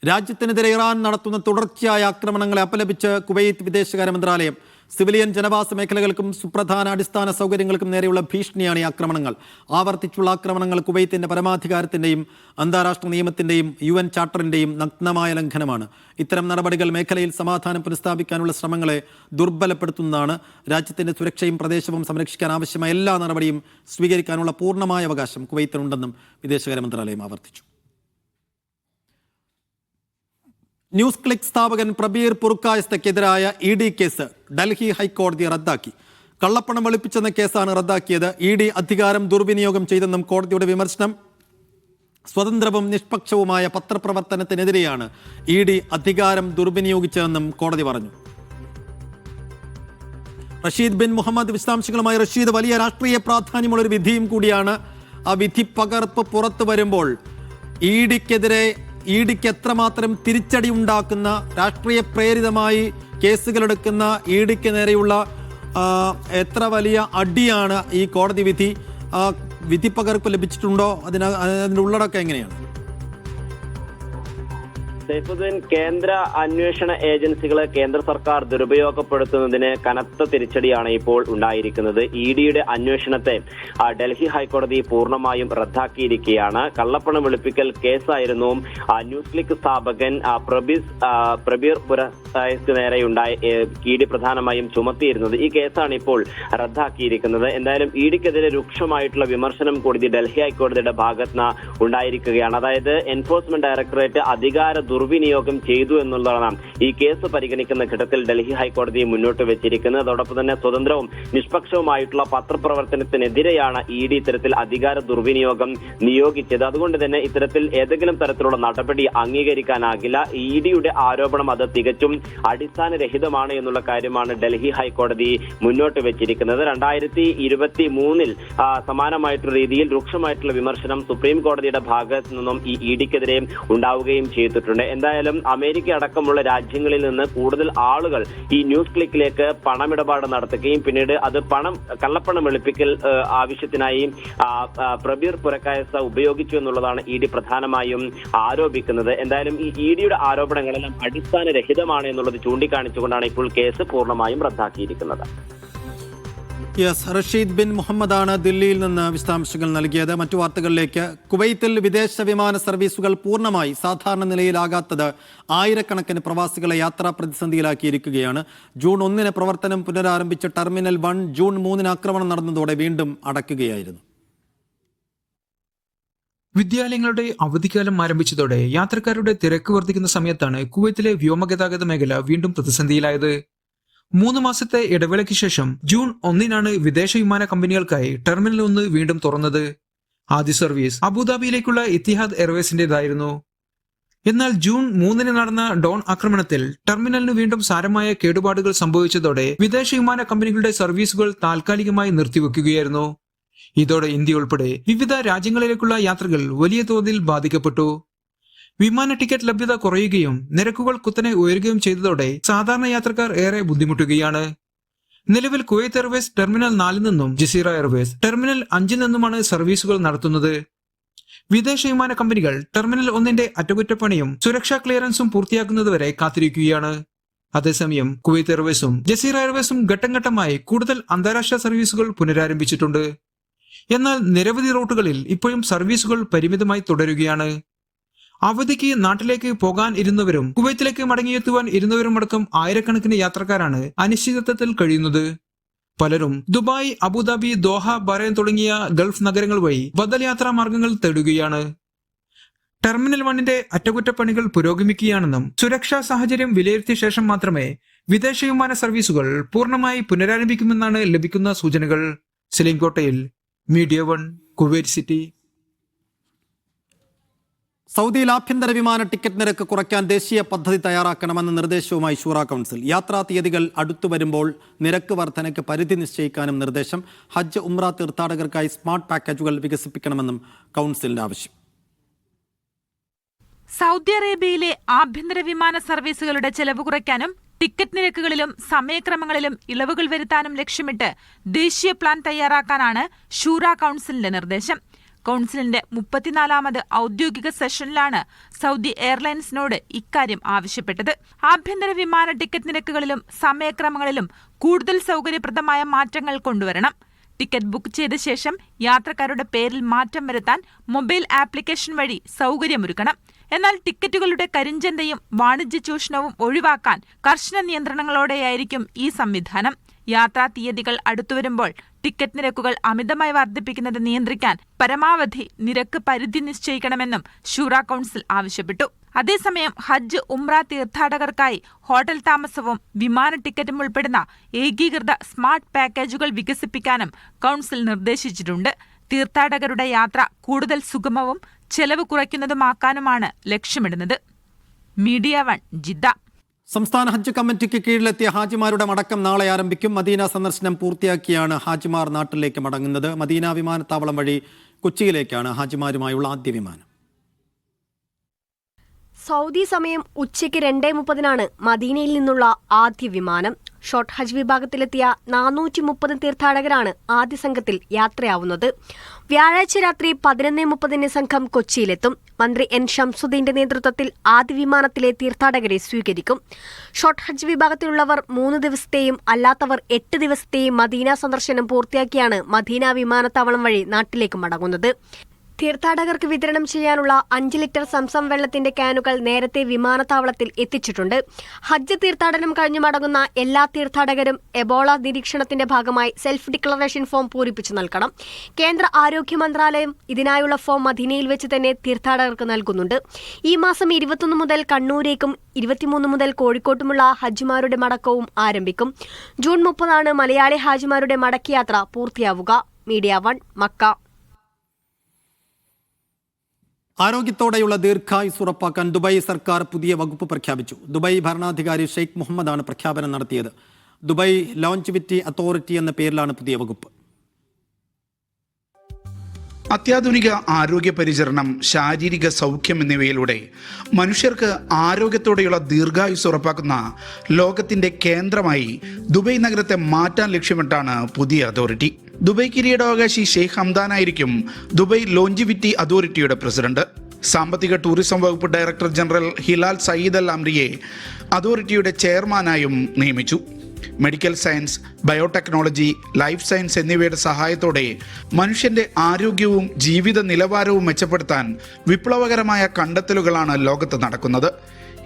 രാജ്യത്തിനെതിരെ ഇറാൻ നടത്തുന്ന തുടർച്ചയായ ആക്രമണങ്ങളെ അപലപിച്ച് കുവൈത്ത് വിദേശകാര്യ മന്ത്രാലയം. സിവിലിയൻ ജനവാസ മേഖലകൾക്കും സുപ്രധാന അടിസ്ഥാന സൗകര്യങ്ങൾക്കും നേരെയുള്ള ഭീഷണിയാണ് ഈ ആക്രമണങ്ങൾ. ആവർത്തിച്ചുള്ള ആക്രമണങ്ങൾ കുവൈത്തിന്റെ പരമാധികാരത്തിന്റെയും അന്താരാഷ്ട്ര നിയമത്തിന്റെയും UN ചാർട്ടറിന്റെയും നഗ്നമായ ലംഘനമാണ്. ഇത്തരം നടപടികൾ മേഖലയിൽ സമാധാനം പുനഃസ്ഥാപിക്കാനുള്ള ശ്രമങ്ങളെ ദുർബലപ്പെടുത്തുന്നതാണ്. രാജ്യത്തിന്റെ സുരക്ഷയും പ്രദേശവും സംരക്ഷിക്കാൻ ആവശ്യമായ എല്ലാ നടപടിയും സ്വീകരിക്കാനുള്ള പൂർണ്ണമായ അവകാശം കുവൈത്തിനുണ്ടെന്നും വിദേശകാര്യ മന്ത്രാലയം ആവർത്തിച്ചു. ന്യൂസ് ക്ലിക്ക് സ്ഥാപകൻ പ്രബീർ പുർക്കായസ്തക്കെതിരായ ED കേസ് ഡൽഹി ഹൈക്കോടതി റദ്ദാക്കി. കള്ളപ്പണം വെളുപ്പിച്ചെന്ന കേസാണ് റദ്ദാക്കിയത്. ED അധികാരം ദുർവിനിയോഗം ചെയ്തെന്നും കോടതിയുടെ വിമർശനം. സ്വതന്ത്രവും നിഷ്പക്ഷവുമായ പത്രപ്രവർത്തനത്തിനെതിരെയാണ് ED അധികാരം ദുർവിനിയോഗിച്ചതെന്നും കോടതി പറഞ്ഞു. റഷീദ് ബിൻ മുഹമ്മദ് വിശദാംശങ്ങളുമായി. റഷീദ്, വലിയ രാഷ്ട്രീയ പ്രാധാന്യമുള്ള ഒരു വിധിയും കൂടിയാണ്. ആ വിധി പകർപ്പ് പുറത്തു വരുമ്പോൾ ഇഡിക്ക് എത്രമാത്രം തിരിച്ചടി ഉണ്ടാക്കുന്ന, രാഷ്ട്രീയ പ്രേരിതമായി കേസുകളെടുക്കുന്ന ഇഡിക്ക് നേരെയുള്ള എത്ര വലിയ അടിയാണ് ഈ കോടതി വിധി? വിധി പകർപ്പ് ലഭിച്ചിട്ടുണ്ടോ? അതിന്റെ ഉള്ളടക്കം എങ്ങനെയാണ്? സൈഫുദ്ദീൻ, കേന്ദ്ര അന്വേഷണ ഏജൻസികളെ കേന്ദ്ര സർക്കാർ ദുരുപയോഗപ്പെടുത്തുന്നതിന് കനത്ത തിരിച്ചടിയാണ് ഇപ്പോൾ ഉണ്ടായിരിക്കുന്നത്. ഇഡിയുടെ അന്വേഷണത്തെ ഡൽഹി ഹൈക്കോടതി പൂർണ്ണമായും റദ്ദാക്കിയിരിക്കുകയാണ്. കള്ളപ്പണം വെളുപ്പിക്കൽ കേസായിരുന്നു ന്യൂസ് ക്ലിക്ക് സ്ഥാപകൻ പ്രബീർ പുരസ്കാർക്ക് നേരെയുണ്ടായ ഇഡി പ്രധാനമായും ചുമത്തിയിരുന്നത്. ഈ കേസാണ് ഇപ്പോൾ റദ്ദാക്കിയിരിക്കുന്നത്. എന്തായാലും ഇഡിക്കെതിരെ രൂക്ഷമായിട്ടുള്ള വിമർശനം കൂടി ഡൽഹി ഹൈക്കോടതിയുടെ ഭാഗത്ത് ഉണ്ടായിരിക്കുകയാണ്. അതായത് എൻഫോഴ്സ്മെന്റ് ഡയറക്ടറേറ്റ് അധികാര ദുർവിനിയോഗം ചെയ്തു എന്നുള്ളതാണ് ഈ കേസ് പരിഗണിക്കുന്ന ഘട്ടത്തിൽ ഡൽഹി ഹൈക്കോടതി മുന്നോട്ട് വെച്ചിരിക്കുന്നത്. അതോടൊപ്പം തന്നെ സ്വതന്ത്രവും നിഷ്പക്ഷവുമായിട്ടുള്ള പത്രപ്രവർത്തനത്തിനെതിരെയാണ് ഇഡി ഇത്തരത്തിൽ അധികാര ദുർവിനിയോഗം നിയോഗിച്ചത്. അതുകൊണ്ട് തന്നെ ഇത്തരത്തിൽ ഏതെങ്കിലും തരത്തിലുള്ള നടപടി അംഗീകരിക്കാനാകില്ല. ഇഡിയുടെ ആരോപണം അത് തികച്ചും അടിസ്ഥാനരഹിതമാണ് എന്നുള്ള കാര്യമാണ് ഡൽഹി ഹൈക്കോടതി മുന്നോട്ട് വെച്ചിരിക്കുന്നത്. 2023 സമാനമായിട്ടുള്ള രീതിയിൽ രൂക്ഷമായിട്ടുള്ള വിമർശനം സുപ്രീം കോടതിയുടെ ഭാഗത്തു നിന്നും ഈ ഇഡിക്കെതിരെ ഉണ്ടാവുകയും ചെയ്തിട്ടുണ്ട്. എന്തായാലും അമേരിക്ക അടക്കമുള്ള രാജ്യങ്ങളിൽ നിന്ന് കൂടുതൽ ആളുകൾ ഈ ന്യൂസ് ക്ലിക്കിലേക്ക് പണമിടപാട് നടത്തുകയും പിന്നീട് അത് കള്ളപ്പണം വെളുപ്പിക്കൽ ആവശ്യത്തിനായി പ്രബീർ പുരക്കായസ ഉപയോഗിച്ചു എന്നുള്ളതാണ് ഇഡി പ്രധാനമായും ആരോപിക്കുന്നത്. എന്തായാലും ഈ ഇഡിയുടെ ആരോപണങ്ങളെല്ലാം അടിസ്ഥാനരഹിതമാണ് എന്നുള്ളത് ചൂണ്ടിക്കാണിച്ചുകൊണ്ടാണ് ഇപ്പോൾ കേസ് പൂർണ്ണമായും റദ്ദാക്കിയിരിക്കുന്നത്. റഷീദ് ബിൻ മുഹമ്മദാണ് ദില്ലിയിൽ നിന്ന് വിശദാംശങ്ങൾ നൽകിയത്. മറ്റു വാർത്തകളിലേക്ക്. കുവൈത്തിൽ വിദേശ വിമാന സർവീസുകൾ പൂർണ്ണമായി സാധാരണ നിലയിലാകാത്തത് ആയിരക്കണക്കിന് പ്രവാസികളെ യാത്രാ പ്രതിസന്ധിയിലാക്കിയിരിക്കുകയാണ്. ജൂൺ 1 പ്രവർത്തനം പുനരാരംഭിച്ച ടെർമിനൽ 1 ജൂൺ 3 ആക്രമണം നടന്നതോടെ വീണ്ടും അടയ്ക്കുകയായിരുന്നു. വിദ്യാലയങ്ങളുടെ അവധിക്കാലം ആരംഭിച്ചതോടെ യാത്രക്കാരുടെ തിരക്ക് വർദ്ധിക്കുന്ന സമയത്താണ് കുവൈത്തിലെ വ്യോമഗതാഗത മേഖല വീണ്ടും പ്രതിസന്ധിയിലായത്. 3 മാസത്തെ ഇടവേളയ്ക്ക് ശേഷം ജൂൺ 1 വിദേശ വിമാന കമ്പനികൾക്കായി ടെർമിനൽ 1 വീണ്ടും തുറന്നത്. ആദ്യ സർവീസ് അബുദാബിയിലേക്കുള്ള ഇത്തിഹാദ് എയർവേസിന്റേതായിരുന്നു. എന്നാൽ ജൂൺ 3 നടന്ന ഡോൺ ആക്രമണത്തിൽ ടെർമിനലിന് വീണ്ടും സാരമായ കേടുപാടുകൾ സംഭവിച്ചതോടെ വിദേശ വിമാന കമ്പനികളുടെ സർവീസുകൾ താൽക്കാലികമായി നിർത്തിവെക്കുകയായിരുന്നു. ഇതോടെ ഇന്ത്യ ഉൾപ്പെടെ വിവിധ രാജ്യങ്ങളിലേക്കുള്ള യാത്രകൾ വലിയ തോതിൽ ബാധിക്കപ്പെട്ടു. വിമാന ടിക്കറ്റ് ലഭ്യത കുറയുകയും നിരക്കുകൾ കുത്തനെ ഉയരുകയും ചെയ്തതോടെ സാധാരണ യാത്രക്കാർ ഏറെ ബുദ്ധിമുട്ടുകയാണ്. നിലവിൽ കുവൈത്ത് എയർവേസ് ടെർമിനൽ 4 നിന്നും ജസീറ എയർവേസ് ടെർമിനൽ 5 നിന്നുമാണ് സർവീസുകൾ നടത്തുന്നത്. വിദേശ വിമാന കമ്പനികൾ ടെർമിനൽ 1 അറ്റകുറ്റപ്പണിയും സുരക്ഷാ ക്ലിയറൻസും പൂർത്തിയാക്കുന്നതുവരെ കാത്തിരിക്കുകയാണ്. അതേസമയം കുവൈത്ത് എയർവേസും ജസീറ എയർവേസും ഘട്ടം ഘട്ടമായി കൂടുതൽ അന്താരാഷ്ട്ര സർവീസുകൾ പുനരാരംഭിച്ചിട്ടുണ്ട്. എന്നാൽ നിരവധി റൂട്ടുകളിൽ ഇപ്പോഴും സർവീസുകൾ പരിമിതമായി തുടരുകയാണ്. അവധിക്ക് നാട്ടിലേക്ക് പോകാൻ ഇരുന്നവരും കുവൈത്തിലേക്ക് മടങ്ങിയെത്തുവാൻ ഇരുന്നവരും അടക്കം ആയിരക്കണക്കിന് യാത്രക്കാരാണ് അനിശ്ചിതത്വത്തിൽ കഴിയുന്നത്. പലരും ദുബായ്, അബുദാബി, ദോഹ, ബഹ്റൈൻ തുടങ്ങിയ ഗൾഫ് നഗരങ്ങൾ വഴി ബദൽ യാത്രാ മാർഗങ്ങൾ തേടുകയാണ്. ടെർമിനൽ 1 അറ്റകുറ്റപ്പണികൾ പുരോഗമിക്കുകയാണെന്നും സുരക്ഷാ സാഹചര്യം വിലയിരുത്തിയ ശേഷം മാത്രമേ വിദേശ വിമാന സർവീസുകൾ പൂർണ്ണമായി പുനരാരംഭിക്കുമെന്നാണ് ലഭിക്കുന്ന സൂചനകൾ. സലീം കോട്ടയിൽ, മീഡിയ 1, കുവൈറ്റ് സിറ്റി. സൗദിയിൽ ആഭ്യന്തര വിമാന ടിക്കറ്റ് നിരക്ക് കുറയ്ക്കാൻ ദേശീയ പദ്ധതി തയ്യാറാക്കണമെന്ന നിർദ്ദേശവുമായി ശൂറ കൗൺസിൽ. യാത്രാ തീയതികൾ അടുത്തു വരുമ്പോൾ നിരക്ക് വർധനയ്ക്ക് പരിധി നിശ്ചയിക്കാനും നിർദ്ദേശം. ഹജ്ജ്, ഉംറ തീർത്ഥാടകർക്കായി സ്മാർട്ട് പാക്കേജുകൾ വികസിപ്പിക്കണമെന്നും കൗൺസിലിന്റെ ആവശ്യം. സൗദി അറേബ്യയിലെ ആഭ്യന്തര വിമാന സർവീസുകളുടെ ചെലവ് കുറയ്ക്കാനും ടിക്കറ്റ് നിരക്കുകളിലും സമയക്രമങ്ങളിലും ഇളവുകൾ വരുത്താനും ലക്ഷ്യമിട്ട് ദേശീയ പ്ലാൻ തയ്യാറാക്കാനാണ് ശൂറ കൗൺസിലിന്റെ നിർദ്ദേശം. കൗൺസിലിന്റെ 34ാമത് ഔദ്യോഗിക സെഷനിലാണ് സൗദി എയർലൈൻസിനോട് ഇക്കാര്യം ആവശ്യപ്പെട്ടത്. ആഭ്യന്തര വിമാന ടിക്കറ്റ് നിരക്കുകളിലും സമയക്രമങ്ങളിലും കൂടുതൽ സൗകര്യപ്രദമായ മാറ്റങ്ങൾ കൊണ്ടുവരണം. ടിക്കറ്റ് ബുക്ക് ചെയ്ത ശേഷം യാത്രക്കാരുടെ പേരിൽ മാറ്റം വരുത്താൻ മൊബൈൽ ആപ്ലിക്കേഷൻ വഴി സൗകര്യമൊരുക്കണം. എന്നാൽ ടിക്കറ്റുകളുടെ കരിഞ്ചന്തയും വാണിജ്യ ചൂഷണവും ഒഴിവാക്കാൻ കർശന നിയന്ത്രണങ്ങളോടെയായിരിക്കും ഈ സംവിധാനം. യാത്രാ തീയതികൾ അടുത്തുവരുമ്പോൾ ടിക്കറ്റ് നിരക്കുകൾ അമിതമായി വർദ്ധിപ്പിക്കുന്നത് നിയന്ത്രിക്കാൻ പരമാവധി നിരക്ക് പരിധി നിശ്ചയിക്കണമെന്നും ശൂറ കൗൺസിൽ ആവശ്യപ്പെട്ടു. അതേസമയം ഹജ്ജ്, ഉംറ തീർത്ഥാടകർക്കായി ഹോട്ടൽ താമസവും വിമാന ടിക്കറ്റും ഉൾപ്പെടുന്ന ഏകീകൃത സ്മാർട്ട് പാക്കേജുകൾ വികസിപ്പിക്കാനും കൗൺസിൽ നിർദ്ദേശിച്ചിട്ടുണ്ട്. തീർത്ഥാടകരുടെ യാത്ര കൂടുതൽ സുഗമവും ചെലവ് കുറയ്ക്കുന്നതുമാക്കാനുമാണ് ലക്ഷ്യമിടുന്നത്. Media 1, Jeddah. സംസ്ഥാന ഹജ്ജ് കമ്മിറ്റിക്ക് കീഴിലെത്തിയ ഹാജിമാരുടെ മടക്കം നാളെ ആരംഭിക്കും. മദീന സന്ദർശനം പൂർത്തിയാക്കിയാണ് ഹാജിമാർ നാട്ടിലേക്ക് മടങ്ങുന്നത്. മദീന വിമാനത്താവളം വഴി കൊച്ചിയിലേക്കാണ് ഹാജിമാരുമായുള്ള ആദ്യ വിമാനം. സൗദി സമയം ഉച്ചയ്ക്ക് 2:30 മദീനയിൽ നിന്നുള്ള ആദ്യ വിമാനം. ഷോർട്ട് ഹജ്ജ് വിഭാഗത്തിലെത്തിയ 430 തീർത്ഥാടകരാണ് ആദ്യ സംഘത്തിൽ യാത്രയാവുന്നത്. വ്യാഴാഴ്ച രാത്രി 11:30 സംഘം കൊച്ചിയിലെത്തും. മന്ത്രി എൻ ഷംസുദ്ദീന്റെ നേതൃത്വത്തിൽ ആദ്യ വിമാനത്തിലെ തീർത്ഥാടകരെ സ്വീകരിക്കും. ഷോർട്ട് ഹജ്ജ് വിഭാഗത്തിലുള്ളവർ 3 ദിവസത്തെയും അല്ലാത്തവർ 8 ദിവസത്തെയും മദീന സന്ദർശനം പൂർത്തിയാക്കിയാണ് മദീന വിമാനത്താവളം വഴി നാട്ടിലേക്ക് മടങ്ങുന്നത്. തീർത്ഥാടകർക്ക് വിതരണം ചെയ്യാനുള്ള 5 ലിറ്റർ സംസം വെള്ളത്തിന്റെ ക്യാനുകൾ നേരത്തെ വിമാനത്താവളത്തിൽ എത്തിച്ചിട്ടുണ്ട്. ഹജ്ജ് തീർത്ഥാടനം കഴിഞ്ഞു മടങ്ങുന്ന എല്ലാ തീർത്ഥാടകരും എബോള നിരീക്ഷണത്തിന്റെ ഭാഗമായി സെൽഫ് ഡിക്ലറേഷൻ ഫോം പൂരിപ്പിച്ചു നൽകണം. കേന്ദ്ര ആരോഗ്യ മന്ത്രാലയം ഇതിനായുള്ള ഫോം മദീനയിൽ വെച്ച് തന്നെ തീർത്ഥാടകർക്ക് നൽകുന്നുണ്ട്. ഈ മാസം 21 മുതൽ കണ്ണൂരേക്കും 23 മുതൽ കോഴിക്കോട്ടുമുള്ള ഹജ്ജിമാരുടെ മടക്കവും ആരംഭിക്കും. ജൂൺ 30 മലയാളി ഹാജിമാരുടെ മടക്കയാത്ര പൂർത്തിയാവുക. Media 1 Mecca. ആരോഗ്യത്തോടെയുള്ള ദീർഘായുസ് ഉറപ്പാക്കാൻ ദുബായ് സർക്കാർ പുതിയ വകുപ്പ് പ്രഖ്യാപിച്ചു. ദുബായ് ഭരണാധികാരി ഷെയ്ഖ് മുഹമ്മദാണ് പ്രഖ്യാപനം നടത്തിയത്. ദുബായ് ലോഞ്ചിവിറ്റി അതോറിറ്റി എന്ന പേരിലാണ് പുതിയ വകുപ്പ്. അത്യാധുനിക ആരോഗ്യ പരിചരണം, ശാരീരിക സൗഖ്യം എന്നിവയിലൂടെ മനുഷ്യർക്ക് ആരോഗ്യത്തോടെയുള്ള ദീർഘായുസ് ഉറപ്പാക്കുന്ന ലോകത്തിന്റെ കേന്ദ്രമായി ദുബായ് നഗരത്തെ മാറ്റാൻ ലക്ഷ്യമിട്ടാണ് പുതിയ അതോറിറ്റി. ദുബായ് കിരീടാവകാശി ഷെയ്ഖ് ഹംദാനായിരിക്കും ദുബായ് ലോഞ്ചിവിറ്റി അതോറിറ്റിയുടെ പ്രസിഡന്റ്. സാമ്പത്തിക ടൂറിസം വകുപ്പ് ഡയറക്ടർ ജനറൽ ഹിലാൽ സയ്യിദ് അൽ അംരിയെ അതോറിറ്റിയുടെ ചെയർമാനായും നിയമിച്ചു. Medical science, biotechnology, life science എന്നിവയുടെ സഹായത്തോടെ മനുഷ്യന്റെ ആരോഗ്യവും ജീവിത നിലവാരവും മെച്ചപ്പെടുത്താൻ വിപ്ലവകരമായ കണ്ടെത്തലുകളാണ് ലോകത്ത് നടക്കുന്നത്.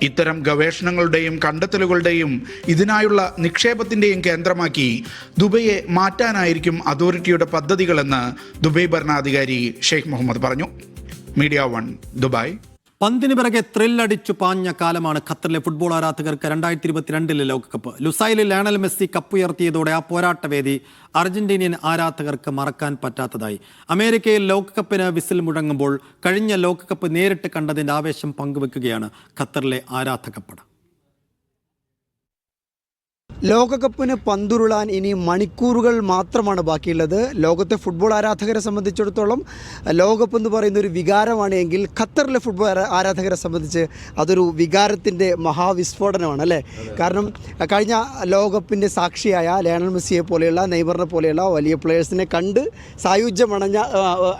ഇത്തരം ഗവേഷണങ്ങളുടെയും കണ്ടെത്തലുകളുടെയും ഇതിനായുള്ള നിക്ഷേപത്തിന്റെയും കേന്ദ്രമാക്കി ദുബൈയെ മാറ്റാനായിരിക്കും അതോറിറ്റിയുടെ പദ്ധതികളെന്ന് ദുബായ് ഭരണാധികാരി ഷെയ്ഖ് മുഹമ്മദ് പറഞ്ഞു. Media 1 Dubai. പന്തിന് പിറകെ ത്രില്ലടിച്ചു പാഞ്ഞ കാലമാണ് ഖത്തറിലെ ഫുട്ബോൾ ആരാധകർക്ക് 2022 ലോകകപ്പ്. ലുസൈലിൽ ലയണൽ മെസ്സി കപ്പുയർത്തിയതോടെ ആ പോരാട്ടവേദി അർജന്റീനിയൻ ആരാധകർക്ക് മറക്കാൻ പറ്റാത്തതായി. അമേരിക്കയിൽ ലോകകപ്പിന് വിസിൽ മുഴങ്ങുമ്പോൾ കഴിഞ്ഞ ലോകകപ്പ് നേരിട്ട് കണ്ടതിന്റെ ആവേശം പങ്കുവെക്കുകയാണ് ഖത്തറിലെ ആരാധകപ്പട. ലോകകപ്പിന് പന്തുരുളാൻ ഇനി മണിക്കൂറുകൾ മാത്രമാണ് ബാക്കിയുള്ളത്. ലോകത്തെ ഫുട്ബോൾ ആരാധകരെ സംബന്ധിച്ചിടത്തോളം ലോകകപ്പ് എന്ന് പറയുന്ന ഒരു വികാരമാണ് എങ്കിൽ ഖത്തറിലെ ഫുട്ബോൾ ആരാധകരെ സംബന്ധിച്ച് അതൊരു വികാരത്തിൻ്റെ മഹാവിസ്ഫോടനമാണ് അല്ലേ. കാരണം കഴിഞ്ഞ ലോകകപ്പിൻ്റെ സാക്ഷിയായ ലയണൽ മെസ്സിയെ പോലെയുള്ള, നെയ്മറിനെ പോലെയുള്ള വലിയ പ്ലെയേഴ്സിനെ കണ്ട്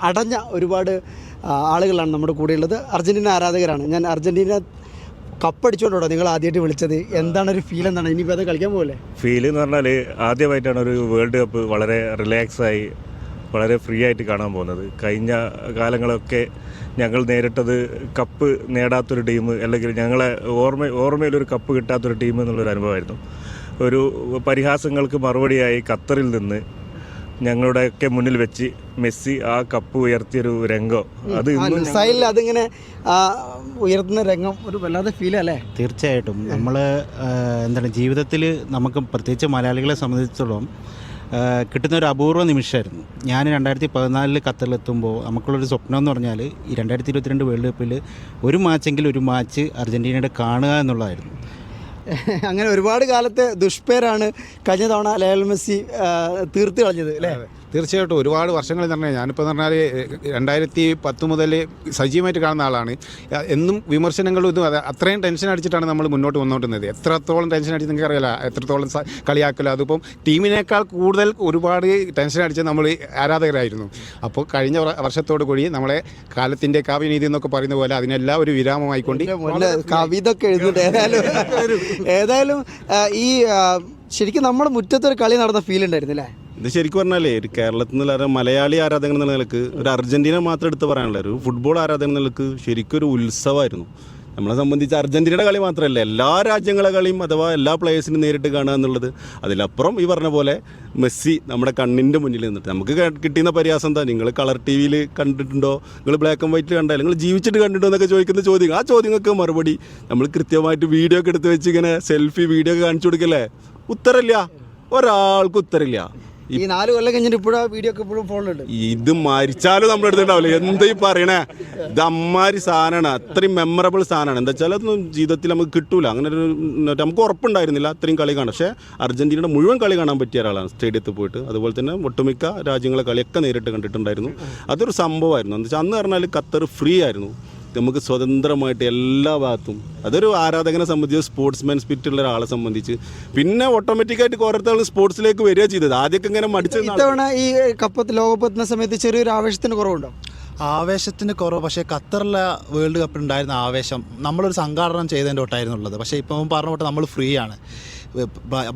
അടഞ്ഞ ഒരുപാട് ആളുകളാണ് നമ്മുടെ കൂടെയുള്ളത്. അർജൻറ്റീന ആരാധകരാണ്. ഞാൻ അർജൻറ്റീന കപ്പടിച്ചോണ്ടോ നിങ്ങൾ ആദ്യമായിട്ട് വിളിച്ചത്? എന്താണ് ഒരു ഫീൽ? എന്താണ് ഇനിയിപ്പോൾ അത് കളിക്കാൻ പോകല്ലേ? ഫീൽ എന്ന് പറഞ്ഞാൽ ആദ്യമായിട്ടാണ് ഒരു വേൾഡ് കപ്പ് വളരെ റിലാക്സായി വളരെ ഫ്രീ ആയിട്ട് കാണാൻ പോകുന്നത്. കഴിഞ്ഞ കാലങ്ങളൊക്കെ ഞങ്ങൾ നേരിട്ടത് കപ്പ് നേടാത്തൊരു ടീം, അല്ലെങ്കിൽ ഞങ്ങളെ ഓർമ്മയിലൊരു കപ്പ് കിട്ടാത്തൊരു ടീം എന്നുള്ളൊരു അനുഭവമായിരുന്നു. ഒരു പരിഹാസങ്ങൾക്ക് മറുപടിയായി ഖത്തറിൽ നിന്ന് ഞങ്ങളുടെയൊക്കെ മുന്നിൽ വെച്ച് മെസ്സി ആ കപ്പ് ഉയർത്തിയൊരു രംഗം, അത് അതിങ്ങനെ ഉയർത്തുന്ന രംഗം ഒരു വല്ലാതെ ഫീൽ അല്ലേ? തീർച്ചയായിട്ടും. നമ്മൾ എന്താണ് ജീവിതത്തിൽ നമുക്ക് പ്രത്യേകിച്ച് മലയാളികളെ സംബന്ധിച്ചിടത്തോളം കിട്ടുന്ന ഒരു അപൂർവ നിമിഷമായിരുന്നു. ഞാൻ 2014 ഖത്തറിലെത്തുമ്പോൾ നമുക്കുള്ളൊരു സ്വപ്നം എന്ന് പറഞ്ഞാൽ ഈ 2022 വേൾഡ് കപ്പിൽ ഒരു മാച്ച് അർജൻറ്റീനയുടെ കാണുക എന്നുള്ളതായിരുന്നു. അങ്ങനെ ഒരുപാട് കാലത്തെ ദുഷ്പേരാണ് കഴിഞ്ഞ തവണ ലയണൽ മെസ്സി തീർത്ത് കളഞ്ഞത് അല്ലേ? തീർച്ചയായിട്ടും ഒരുപാട് വർഷങ്ങളിൽ തന്നെ. ഞാനിപ്പോൾ എന്ന് പറഞ്ഞാൽ 2010 മുതൽ സജീവമായിട്ട് കാണുന്ന ആളാണ്. എന്നും വിമർശനങ്ങളും ഇതും അത്രയും ടെൻഷൻ അടിച്ചിട്ടാണ് നമ്മൾ മുന്നോട്ട് വന്നുകൊണ്ടിരുന്നത്. എത്രത്തോളം ടെൻഷൻ അടിച്ച് നിങ്ങൾക്ക് അറിയില്ല, എത്രത്തോളം കളിയാക്കലോ. അതിപ്പം ടീമിനേക്കാൾ കൂടുതൽ ഒരുപാട് ടെൻഷൻ അടിച്ച് നമ്മൾ ആരാധകരായിരുന്നു. അപ്പോൾ കഴിഞ്ഞ വർഷത്തോടു കൂടി നമ്മളെ കാലത്തിൻ്റെ കാവ്യനീതി എന്നൊക്കെ പറയുന്ന പോലെ അതിനെല്ലാം ഒരു വിരാമമായിക്കൊണ്ട് കവിത ഒക്കെ എഴുതുന്നുണ്ട്. ഏതായാലും ഈ ശരിക്കും നമ്മുടെ മുറ്റത്തൊരു കളി നടന്ന ഫീൽ ഉണ്ടായിരുന്നില്ലേ? ഇത് ശരിക്കും പറഞ്ഞാലേ ഒരു കേരളത്തിൽ നിന്നുള്ള മലയാളി ആരാധകൻ എന്നുള്ള നിലക്ക്, ഒരു അർജന്റീന മാത്രം എടുത്ത് പറയാനുള്ള ഒരു ഫുട്ബോൾ ആരാധകൻ എന്ന നിലക്ക് ശരിക്കും ഒരു ഉത്സവമായിരുന്നു. നമ്മളെ സംബന്ധിച്ച് അർജന്റീനയുടെ കളി മാത്രമല്ല, എല്ലാ രാജ്യങ്ങളെ കളിയും അഥവാ എല്ലാ പ്ലേയേഴ്സിനും നേരിട്ട് കാണുക എന്നുള്ളത്. അതിലപ്പുറം ഈ പറഞ്ഞ പോലെ മെസ്സി നമ്മുടെ കണ്ണിൻ്റെ മുന്നിൽ നിന്നിട്ട് നമുക്ക് കിട്ടുന്ന പരിഹാസം എന്താ? നിങ്ങൾ കളർ ടി വിയിൽ കണ്ടിട്ടുണ്ടോ, നിങ്ങൾ ബ്ലാക്ക് ആൻഡ് വൈറ്റിൽ കണ്ടാൽ, നിങ്ങൾ ജീവിച്ചിട്ട് കണ്ടിട്ടുണ്ടോ എന്നൊക്കെ ചോദിക്കുന്ന ചോദ്യങ്ങൾ, ആ ചോദ്യങ്ങൾക്ക് മറുപടി നമ്മൾ കൃത്യമായിട്ട് വീഡിയോ ഒക്കെ എടുത്ത് വെച്ച് ഇങ്ങനെ സെൽഫി വീഡിയോ ഒക്കെ കാണിച്ചു കൊടുക്കല്ലേ? ഉത്തരമില്ല, ഒരാൾക്കും ഉത്തരമില്ല. ഈ 4 കൊല്ലം കഴിഞ്ഞിട്ട് ഇപ്പോഴും ആ വീഡിയോ ഒക്കെ ഇപ്പോഴും ഫോണിലുണ്ട്. ഇത് മരിച്ചാലും നമ്മൾ എടുത്തിട്ടുണ്ടാവില്ല. എന്താ ഈ പറയണേ? ഇത് അമ്മാരി സാധനമാണ്, അത്രയും മെമ്മറബിൾ സാധനമാണ്. എന്താ വെച്ചാൽ അതൊന്നും ജീവിതത്തിൽ നമുക്ക് കിട്ടൂല. അങ്ങനെ ഒരു നമുക്ക് ഉറപ്പുണ്ടായിരുന്നില്ല അത്രയും കളി കാണാം. പക്ഷേ അർജന്റീനയുടെ മുഴുവൻ കളി കാണാൻ പറ്റിയ ഒരാളാണ് സ്റ്റേഡിയത്തിൽ പോയിട്ട്. അതുപോലെ തന്നെ ഒട്ടുമിക്ക രാജ്യങ്ങളെ കളിയൊക്കെ നേരിട്ട് കണ്ടിട്ടുണ്ടായിരുന്നു. അതൊരു സംഭവമായിരുന്നു. എന്താ വെച്ചാൽ അന്ന് പറഞ്ഞാൽ ഖത്തർ ഫ്രീ ആയിരുന്നു, നമുക്ക് സ്വതന്ത്രമായിട്ട് എല്ലാ ഭാഗത്തും. അതൊരു ആരാധകനെ സംബന്ധിച്ച്, സ്പോർട്സ്മാൻ സ്പിരിറ്റ് ഉള്ള ഒരാളെ സംബന്ധിച്ച് പിന്നെ ഓട്ടോമാറ്റിക്കായിട്ട് ഓരോരുത്തർ സ്പോർട്സിലേക്ക് വരിക ചെയ്തത്. ആദ്യമൊക്കെ ഇങ്ങനെ മടിച്ചു. ഇത്തവണ ഈ ലോകകപ്പെത്തുന്ന സമയത്ത് ചെറിയൊരു ആവേശത്തിന് കുറവുണ്ടോ? ആവേശത്തിന് കുറവ്. പക്ഷേ ഖത്തറിലെ വേൾഡ് കപ്പിലുണ്ടായിരുന്ന ആവേശം നമ്മളൊരു സംഘാടനം ചെയ്തതിൻ്റെ തൊട്ടായിരുന്നുള്ളത്. പക്ഷേ ഇപ്പം പറഞ്ഞ തൊട്ട് നമ്മൾ ഫ്രീ ആണ്.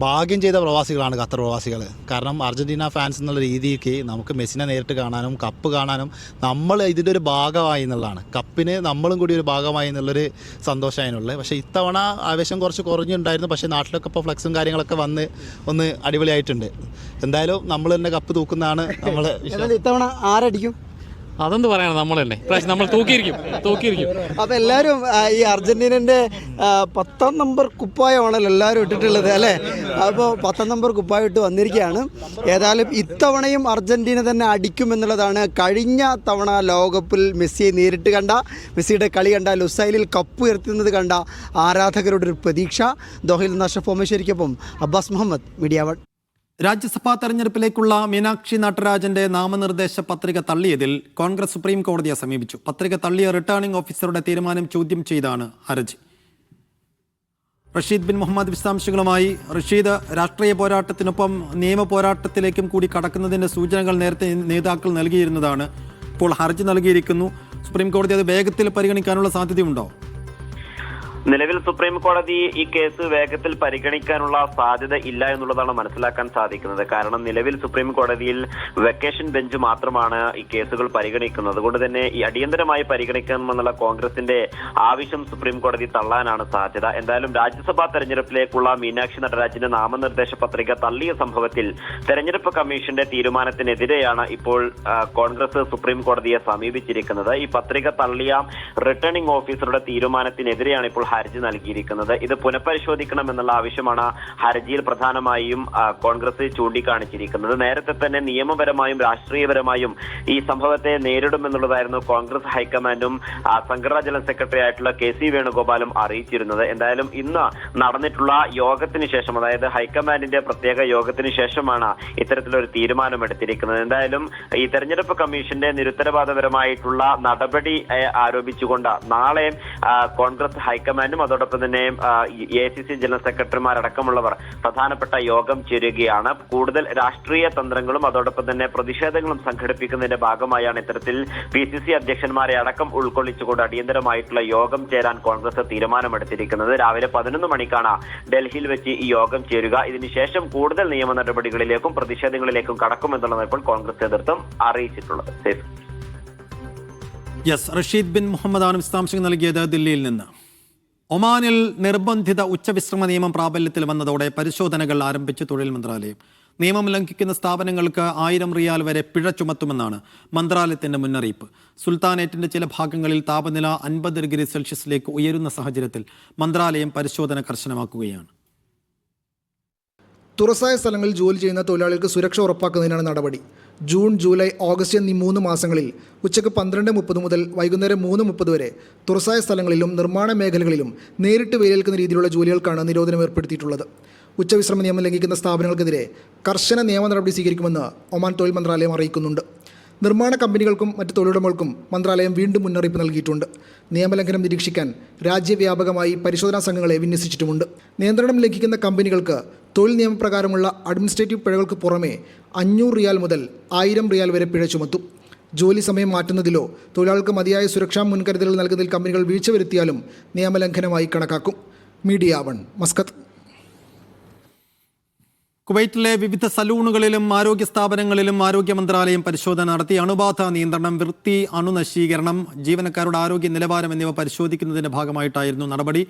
ഭാഗ്യം ചെയ്ത പ്രവാസികളാണ് ഖത്തർ പ്രവാസികൾ. കാരണം അർജൻറ്റീന ഫാൻസ് എന്നുള്ള രീതിക്ക് നമുക്ക് മെസ്സിനെ നേരിട്ട് കാണാനും കപ്പ് കാണാനും നമ്മൾ ഇതിൻ്റെ ഒരു ഭാഗമായി എന്നുള്ളതാണ്. കപ്പിന് നമ്മളും കൂടി ഒരു ഭാഗമായി എന്നുള്ളൊരു സന്തോഷമായിരുന്നുള്ളത്. പക്ഷേ ഇത്തവണ ആവേശം കുറച്ച് കുറഞ്ഞിട്ടുണ്ടായിരുന്നു. പക്ഷേ നാട്ടിലൊക്കെ ഇപ്പോൾ ഫ്ലെക്സും കാര്യങ്ങളൊക്കെ വന്ന് ഒന്ന് അടിപൊളിയായിട്ടുണ്ട്. എന്തായാലും നമ്മൾ തന്നെ കപ്പ് തൂക്കുന്നതാണ് നമ്മൾ. ഇത്തവണ ആരടിക്കും? അതെന്ത് പറയണം, നമ്മൾ തന്നെ പ്രാവശ്യം നമ്മൾ തൂക്കിയിരിക്കും. അപ്പോൾ എല്ലാവരും ഈ അർജന്റീനൻ്റെ 10ാം നമ്പർ കുപ്പായമാണല്ലോ എല്ലാവരും ഇട്ടിട്ടുള്ളത് അല്ലേ? അപ്പോൾ 10ാം നമ്പർ കുപ്പായം ഇട്ട് വന്നിരിക്കുകയാണ്. ഏതായാലും ഇത്തവണയും അർജന്റീന തന്നെ അടിക്കുമെന്നുള്ളതാണ് കഴിഞ്ഞ തവണ ലോകകപ്പിൽ മെസ്സിയെ നേരിട്ട് കണ്ട, മെസ്സിയുടെ കളി കണ്ട, ലുസൈലിൽ കപ്പ് ഉയർത്തുന്നത് കണ്ട ആരാധകരുടെ ഒരു പ്രതീക്ഷ. ദോഹയിൽ നിന്ന് അഷ്റഫ് ഓമശ്ശേരിക്കൊപ്പം അബ്ബാസ് മുഹമ്മദ്, മീഡിയ 1. രാജ്യസഭാ തെരഞ്ഞെടുപ്പിലേക്കുള്ള മീനാക്ഷി നട്ടരാജന്റെ നാമനിർദ്ദേശ പത്രിക തള്ളിയതിൽ കോൺഗ്രസ് സുപ്രീം കോടതിയെ സമീപിച്ചു. പത്രിക തള്ളിയ റിട്ടേണിംഗ് ഓഫീസറുടെ തീരുമാനം ചോദ്യം ചെയ്താണ് ഹർജി. റഷീദ് ബിൻ മുഹമ്മദ് വിശദാംശങ്ങളുമായി. റഷീദ്, രാഷ്ട്രീയ പോരാട്ടത്തിനൊപ്പം നിയമ പോരാട്ടത്തിലേക്കും കൂടി കടക്കുന്നതിന്റെ സൂചനകൾ നേരത്തെ നേതാക്കൾ നൽകിയിരുന്നതാണ്. ഇപ്പോൾ ഹർജി നൽകിയിരിക്കുന്നു. സുപ്രീം കോടതി അത് വേഗത്തിൽ പരിഗണിക്കാനുള്ള സാധ്യതയുണ്ടോ? നിലവിൽ സുപ്രീം കോടതി ഈ കേസ് വേഗത്തിൽ പരിഗണിക്കാനുള്ള സാധ്യത ഇല്ല എന്നുള്ളതാണ് മനസ്സിലാക്കാൻ സാധിക്കുന്നത്. കാരണം നിലവിൽ സുപ്രീം കോടതിയിൽ വെക്കേഷൻ ബെഞ്ച് മാത്രമാണ് ഈ കേസുകൾ പരിഗണിക്കുന്നത്. അതുകൊണ്ട് തന്നെ ഈ അടിയന്തരമായി പരിഗണിക്കണമെന്നുള്ള കോൺഗ്രസിന്റെ ആവശ്യം സുപ്രീം കോടതി തള്ളാനാണ് സാധ്യത. എന്തായാലും രാജ്യസഭാ തെരഞ്ഞെടുപ്പിലേക്കുള്ള മീനാക്ഷി നടരാജന്റെ നാമനിർദ്ദേശ പത്രിക തള്ളിയ സംഭവത്തിൽ തെരഞ്ഞെടുപ്പ് കമ്മീഷന്റെ തീരുമാനത്തിനെതിരെയാണ് ഇപ്പോൾ കോൺഗ്രസ് സുപ്രീം കോടതിയെ സമീപിച്ചിരിക്കുന്നത്. ഈ പത്രിക തള്ളിയ റിട്ടേണിംഗ് ഓഫീസറുടെ തീരുമാനത്തിനെതിരെയാണ് ഇപ്പോൾ ഹർജി നൽകിയിരിക്കുന്നത്. ഇത് പുനഃപരിശോധിക്കണമെന്നുള്ള ആവശ്യമാണ് ഹർജിയിൽ പ്രധാനമായും കോൺഗ്രസ് ചൂണ്ടിക്കാണിച്ചിരിക്കുന്നത്. നേരത്തെ തന്നെ നിയമപരമായും രാഷ്ട്രീയപരമായും ഈ സംഭവത്തെ നേരിടുമെന്നുള്ളതായിരുന്നു കോൺഗ്രസ് ഹൈക്കമാൻഡും സംഘടനാ ജനറൽ സെക്രട്ടറി ആയിട്ടുള്ള KC വേണുഗോപാലും അറിയിച്ചിരുന്നത്. എന്തായാലും ഇന്ന് നടന്നിട്ടുള്ള യോഗത്തിന് ശേഷം, അതായത് ഹൈക്കമാൻഡിന്റെ പ്രത്യേക യോഗത്തിന് ശേഷമാണ് ഇത്തരത്തിലൊരു തീരുമാനമെടുത്തിരിക്കുന്നത്. എന്തായാലും ഈ തെരഞ്ഞെടുപ്പ് കമ്മീഷന്റെ നിരുത്തരവാദപരമായിട്ടുള്ള നടപടി ആരോപിച്ചുകൊണ്ട് നാളെ കോൺഗ്രസ് ഹൈക്കമാൻഡും അതോടൊപ്പം തന്നെ AICC ജനറൽ സെക്രട്ടറിമാരടക്കമുള്ളവർ പ്രധാനപ്പെട്ട യോഗം ചേരുകയാണ്. കൂടുതൽ രാഷ്ട്രീയ തന്ത്രങ്ങളും അതോടൊപ്പം തന്നെ പ്രതിഷേധങ്ങളും സംഘടിപ്പിക്കുന്നതിന്റെ ഭാഗമായാണ് ഇത്തരത്തിൽ PCC അധ്യക്ഷന്മാരെ അടക്കം ഉൾക്കൊള്ളിച്ചുകൊണ്ട് അടിയന്തരമായിട്ടുള്ള യോഗം ചേരാൻ കോൺഗ്രസ് തീരുമാനമെടുത്തിരിക്കുന്നത്. രാവിലെ 11 മണിക്കാണ് ഡൽഹിയിൽ വെച്ച് ഈ യോഗം ചേരുക. ഇതിനുശേഷം കൂടുതൽ നിയമ നടപടികളിലേക്കും പ്രതിഷേധങ്ങളിലേക്കും കടക്കുമെന്നുള്ളതാണ് ഇപ്പോൾ കോൺഗ്രസ് നേതൃത്വം അറിയിച്ചിട്ടുള്ളത്. റഷീദ് ബിൻ മുഹമ്മദാണ് വിശദാംശങ്ങൾ നൽകിയത് ദില്ലിയിൽ നിന്ന്. ഒമാനിൽ നിർബന്ധിത ഉച്ചവിശ്രമ നിയമം പ്രാബല്യത്തിൽ വന്നതോടെ പരിശോധനകൾ ആരംഭിച്ച് തൊഴിൽ മന്ത്രാലയം. നിയമം ലംഘിക്കുന്ന സ്ഥാപനങ്ങൾക്ക് 1000 റിയാൽ വരെ പിഴ ചുമത്തുമെന്നാണ് മന്ത്രാലയത്തിന്റെ മുന്നറിയിപ്പ്. സുൽത്താനേറ്റിന്റെ ചില ഭാഗങ്ങളിൽ താപനില 50 ഡിഗ്രി സെൽഷ്യസിലേക്ക് ഉയരുന്ന സാഹചര്യത്തിൽ മന്ത്രാലയം പരിശോധന കർശനമാക്കുകയാണ്. തുറസായ സ്ഥലങ്ങളിൽ ജോലി ചെയ്യുന്ന തൊഴിലാളികൾക്ക് സുരക്ഷ ഉറപ്പാക്കുന്നതിനാണ് നടപടി. ജൂൺ, ജൂലൈ, ഓഗസ്റ്റ് എന്നീ 3 മാസങ്ങളിൽ ഉച്ചയ്ക്ക് 12:30 മുതൽ വൈകുന്നേരം 3:30 വരെ തുറസായ സ്ഥലങ്ങളിലും നിർമ്മാണ മേഖലകളിലും നേരിട്ട് വെയിലേൽക്കുന്ന രീതിയിലുള്ള ജോലികൾക്കാണ് നിരോധനം ഏർപ്പെടുത്തിയിട്ടുള്ളത്. ഉച്ചവിശ്രമ നിയമം ലംഘിക്കുന്ന സ്ഥാപനങ്ങൾക്കെതിരെ കർശന നിയമ നടപടി സ്വീകരിക്കുമെന്ന് ഒമാൻ തൊഴിൽ മന്ത്രാലയം അറിയിക്കുന്നുണ്ട്. നിർമ്മാണ കമ്പനികൾക്കും മറ്റ് തൊഴിലുടമകൾക്കും മന്ത്രാലയം വീണ്ടും മുന്നറിയിപ്പ് നൽകിയിട്ടുണ്ട്. നിയമലംഘനം നിരീക്ഷിക്കാൻ രാജ്യവ്യാപകമായി പരിശോധനാ സംഘങ്ങളെ വിന്യസിച്ചിട്ടുമുണ്ട്. നിയന്ത്രണം ലംഘിക്കുന്ന കമ്പനികൾക്ക് തൊഴിൽ നിയമപ്രകാരമുള്ള അഡ്മിനിസ്ട്രേറ്റീവ് പിഴകൾക്ക് പുറമെ 500 റിയാൽ മുതൽ 1000 റിയാൽ വരെ പിഴ ചുമത്തും. ജോലി സമയം മാറ്റുന്നതിലോ തൊഴിലാളികൾക്ക് മതിയായ സുരക്ഷാ മുൻകരുതലുകൾ നൽകുന്നതിൽ കമ്പനികൾ വീഴ്ച വരുത്തിയാലും നിയമലംഘനമായി കണക്കാക്കും. Media 1, Muscat. കുവൈറ്റിലെ വിവിധ സലൂണുകളിലും ആരോഗ്യ സ്ഥാപനങ്ങളിലും ആരോഗ്യ മന്ത്രാലയം പരിശോധന നടത്തി. അണുബാധ നിയന്ത്രണം, വൃത്തി, അണുനശീകരണം, ജീവനക്കാരുടെ ആരോഗ്യ നിലവാരം എന്നിവ പരിശോധിക്കുന്നതിന്റെ ഭാഗമായിട്ടായിരുന്നു നടപടി.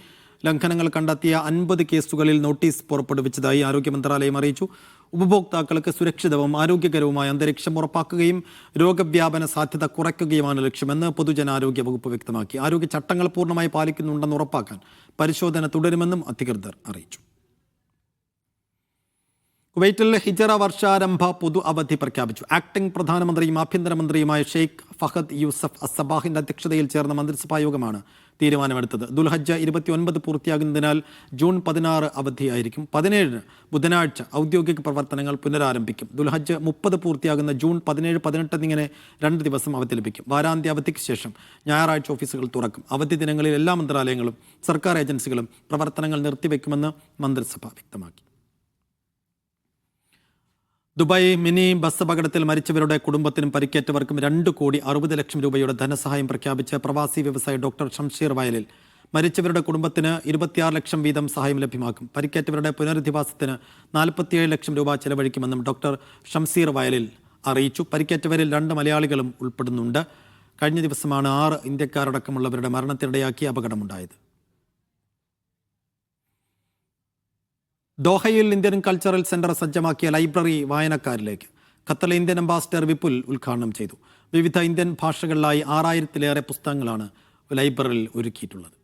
ലംഘനങ്ങൾ കണ്ടെത്തിയ 50 കേസുകളിൽ നോട്ടീസ് പുറപ്പെടുവിച്ചതായി ആരോഗ്യ മന്ത്രാലയം അറിയിച്ചു. ഉപഭോക്താക്കൾക്ക് സുരക്ഷിതവും ആരോഗ്യകരവുമായ അന്തരീക്ഷം ഉറപ്പാക്കുകയും രോഗവ്യാപന സാധ്യത കുറയ്ക്കുകയുമാണ് ലക്ഷ്യമെന്ന് പൊതുജനാരോഗ്യ വകുപ്പ് വ്യക്തമാക്കി. ആരോഗ്യ ചട്ടങ്ങൾ പൂർണ്ണമായി പാലിക്കുന്നുണ്ടെന്ന് ഉറപ്പാക്കാൻ പരിശോധന തുടരുമെന്നും അധികൃതർ അറിയിച്ചു. കുവൈറ്റിൽ ഹിജറ വർഷാരംഭ പൊതു അവധി പ്രഖ്യാപിച്ചു. ആക്ടിംഗ് പ്രധാനമന്ത്രിയും ആഭ്യന്തരമന്ത്രിയുമായ ഷെയ്ഖ് ഫഹദ് യൂസഫ് അസബാഹിന്റെ അധ്യക്ഷതയിൽ ചേർന്ന മന്ത്രിസഭാ യോഗമാണ് തീരുമാനമെടുത്തത്. ദുൽഹജ്ജ് 29 പൂർത്തിയാകുന്നതിനാൽ ജൂൺ 16 അവധിയായിരിക്കും. 17 ബുധനാഴ്ച ഔദ്യോഗിക പ്രവർത്തനങ്ങൾ പുനരാരംഭിക്കും. ദുൽഹജ്ജ് 30 പൂർത്തിയാകുന്ന ജൂൺ 17, 18 എന്നിങ്ങനെ 2 ദിവസം അവധി ലഭിക്കും. വാരാന്ത്യ അവധിക്ക് ശേഷം ഞായറാഴ്ച ഓഫീസുകൾ തുറക്കും. അവധി ദിനങ്ങളിൽ എല്ലാ മന്ത്രാലയങ്ങളും സർക്കാർ ഏജൻസികളും പ്രവർത്തനങ്ങൾ നിർത്തിവെക്കുമെന്ന് മന്ത്രിസഭ വ്യക്തമാക്കി. ദുബായ് മിനി ബസ് അപകടത്തിൽ മരിച്ചവരുടെ കുടുംബത്തിനും പരിക്കേറ്റവർക്കും 2,60,00,000 രൂപയുടെ ധനസഹായം പ്രഖ്യാപിച്ച പ്രവാസി വ്യവസായി ഡോക്ടർ ഷംഷീർ വയലിൽ. മരിച്ചവരുടെ കുടുംബത്തിന് 26 ലക്ഷം വീതം സഹായം ലഭ്യമാക്കും. പരിക്കേറ്റവരുടെ പുനരധിവാസത്തിന് 47 ലക്ഷം രൂപ ചെലവഴിക്കുമെന്നും ഡോക്ടർ ഷംസീർ വയലിൽ അറിയിച്ചു. പരിക്കേറ്റവരിൽ 2 മലയാളികളും ഉൾപ്പെടുന്നുണ്ട്. കഴിഞ്ഞ ദിവസമാണ് 6 ഇന്ത്യക്കാരടക്കമുള്ളവരുടെ മരണത്തിനിടയാക്കി അപകടമുണ്ടായത്. ദോഹയിൽ ഇന്ത്യൻ കൾച്ചറൽ സെന്റർ സജ്ജമാക്കിയ ലൈബ്രറി വായനക്കാരിലേക്ക്. ഖത്തറിലെ ഇന്ത്യൻ അംബാസിഡർ വിപുൽ ഉദ്ഘാടനം ചെയ്തു. വിവിധ ഇന്ത്യൻ ഭാഷകളിലായി 6000-ലേറെ പുസ്തകങ്ങളാണ് ലൈബ്രറിയിൽ ഒരുക്കിയിട്ടുള്ളത്.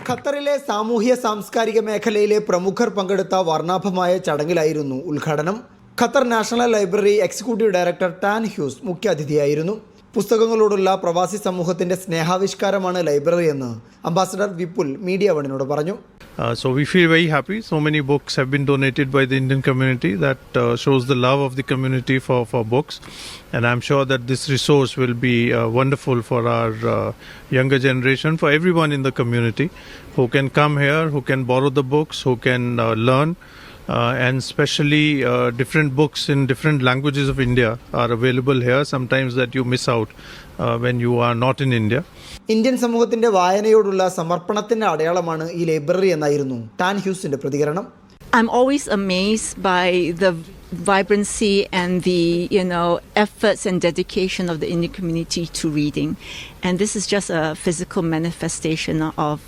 ഖത്തറിലെ സാമൂഹ്യ സാംസ്കാരിക മേഖലയിലെ പ്രമുഖർ പങ്കെടുത്ത വർണ്ണാഭമായ ചടങ്ങിലായിരുന്നു ഉദ്ഘാടനം. Qatar national library executive director Tan Huism മുഖ്യാതിഥിയായിരുന്നു. പുസ്തകങ്ങളോടുള്ള പ്രവാസി സമൂഹത്തിന്റെ സ്നേഹാവിഷ്കാരമാണ് ലൈബ്രറി എന്ന് അംബാസഡർ വിപുൽ മീഡിയ വണിനോട് പറഞ്ഞു. So we feel very happy. So many books have been donated by the Indian community. That shows the love of the community for books. And I'm sure that this resource will be wonderful for our younger generation, for everyone in the community who can come here, who can borrow the books, who can learn. And especially different books in different languages of India are available here. Sometimes that you miss out when you are not in India. Indian സമൂഹത്തിന്റെ വായനയോടുള്ള സമർപ്പണത്തിന്റെ അടയാളമാണ് ഈ library എന്നായിരുന്നു tan ഹ്യൂസിന്റെ പ്രതികരണം. I'm always amazed by the vibrancy and the efforts and dedication of the Indian community to reading, and this is just a physical manifestation of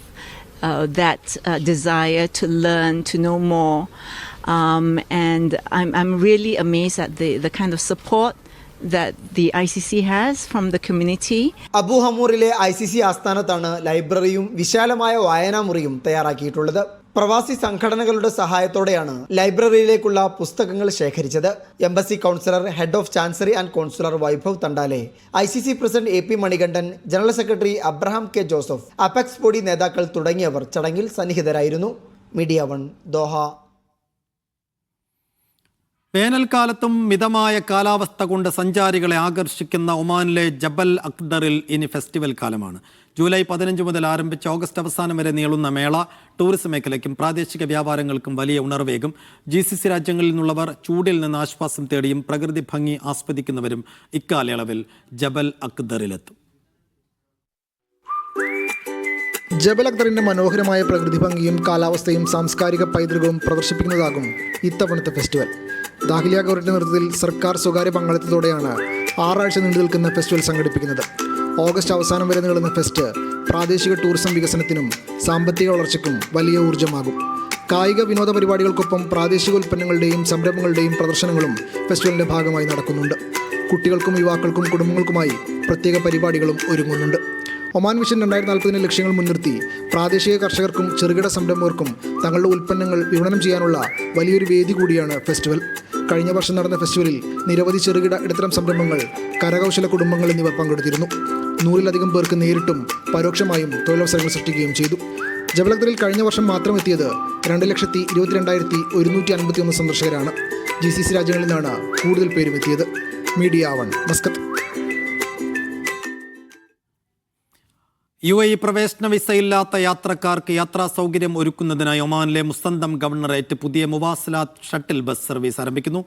that desire to learn, to know more, and I'm really amazed at the kind of support that the ICC has from the community. Abu ഹമൂറിലെ ICC ആസ്ഥാനത്താണ് ലൈബ്രറിയും വിശാലമായ വായനാമുറിയും തയ്യാറാക്കിയിട്ടുള്ളത്. പ്രവാസി സംഘടനകളുടെ സഹായത്തോടെയാണ് ലൈബ്രറിയിലേക്കുള്ള പുസ്തകങ്ങൾ ശേഖരിച്ചത്. Embassy counsellor, head of chancery and counsellor Vaibhav Tandale, ICC president AP Manikandan, general secretary Abraham K. Joseph, apex body നേതാക്കൾ തുടങ്ങിയവർ ചടങ്ങിൽ സന്നിഹിതരായിരുന്നു. Media 1 Doha. വേനൽക്കാലത്തും മിതമായ കാലാവസ്ഥ കൊണ്ട് സഞ്ചാരികളെ ആകർഷിക്കുന്ന ഒമാനിലെ ജബൽ അഖ്ദറിൽ ഇനി ഫെസ്റ്റിവൽ കാലമാണ്. ജൂലൈ 15 മുതൽ ആരംഭിച്ച് ഓഗസ്റ്റ് അവസാനം വരെ നീളുന്ന മേള ടൂറിസം മേഖലയ്ക്കും പ്രാദേശിക വ്യാപാരങ്ങൾക്കും വലിയ ഉണർവേകും. GCC രാജ്യങ്ങളിൽ നിന്നുള്ളവർ ചൂടിൽ നിന്ന് ആശ്വാസം തേടിയും പ്രകൃതി ഭംഗി ആസ്വദിക്കുന്നവരും ഇക്കാലയളവിൽ ജബൽ അഖ്ദറിലെത്തും. ജബൽ അഖ്ദറിന്റെ മനോഹരമായ പ്രകൃതി ഭംഗിയും കാലാവസ്ഥയും സാംസ്കാരിക പൈതൃകവും പ്രദർശിപ്പിക്കുന്നതാകും ഇത്തവണത്തെ ഫെസ്റ്റിവൽ. ദാഖിലിയ ഗവൺമെന്റിന്റെ നേതൃത്വത്തിൽ സർക്കാർ സ്വകാര്യ പങ്കാളിത്തത്തോടെയാണ് 6 ആഴ്ച നീണ്ടു നിൽക്കുന്ന ഫെസ്റ്റിവൽ സംഘടിപ്പിക്കുന്നത്. ഓഗസ്റ്റ് അവസാനം വരെ നീളുന്ന ഫെസ്റ്റ് പ്രാദേശിക ടൂറിസം വികസനത്തിനും സാമ്പത്തിക വളർച്ചയ്ക്കും വലിയ ഊർജ്ജമാകും. കായിക വിനോദ പരിപാടികൾക്കൊപ്പം പ്രാദേശിക ഉൽപ്പന്നങ്ങളുടെയും സംരംഭങ്ങളുടെയും പ്രദർശനങ്ങളും ഫെസ്റ്റിവലിന്റെ ഭാഗമായി നടക്കുന്നുണ്ട്. കുട്ടികൾക്കും യുവാക്കൾക്കും കുടുംബങ്ങൾക്കുമായി പ്രത്യേക പരിപാടികളും ഒരുങ്ങുന്നുണ്ട്. ഒമാൻ വിഷൻ 2040 ലക്ഷ്യങ്ങൾ മുൻനിർത്തി പ്രാദേശിക കർഷകർക്കും ചെറുകിട സംരംഭകർക്കും തങ്ങളുടെ ഉൽപ്പന്നങ്ങൾ വിപണനം ചെയ്യാനുള്ള വലിയൊരു വേദി കൂടിയാണ് ഫെസ്റ്റിവൽ. കഴിഞ്ഞ വർഷം നടന്ന ഫെസ്റ്റിവലിൽ നിരവധി ചെറുകിട ഇടത്തരം സംരംഭങ്ങൾ, കരകൗശല കുടുംബങ്ങൾ എന്നിവർ പങ്കെടുത്തിരുന്നു. 100-ലധികം പേർക്ക് നേരിട്ടും പരോക്ഷമായും തൊഴിലവസരങ്ങൾ സൃഷ്ടിക്കുകയും ചെയ്തു. ജബൽ അഖ്ദറിൽ കഴിഞ്ഞ വർഷം മാത്രം എത്തിയത് 2,22,151 സന്ദർശകരാണ്. GCC രാജ്യങ്ങളിൽ നിന്നാണ് കൂടുതൽ പേരും എത്തിയത്. Media 1 Muscat. UAE പ്രവേശന വിസയില്ലാത്ത യാത്രക്കാർക്ക് യാത്രാ സൗകര്യം ഒരുക്കുന്നതിനായി ഒമാനിലെ മുസന്തം ഗവർണറേറ്റ് പുതിയ മുവാസലാത്ത് ഷട്ടിൽ ബസ് സർവീസ് ആരംഭിക്കുന്നു.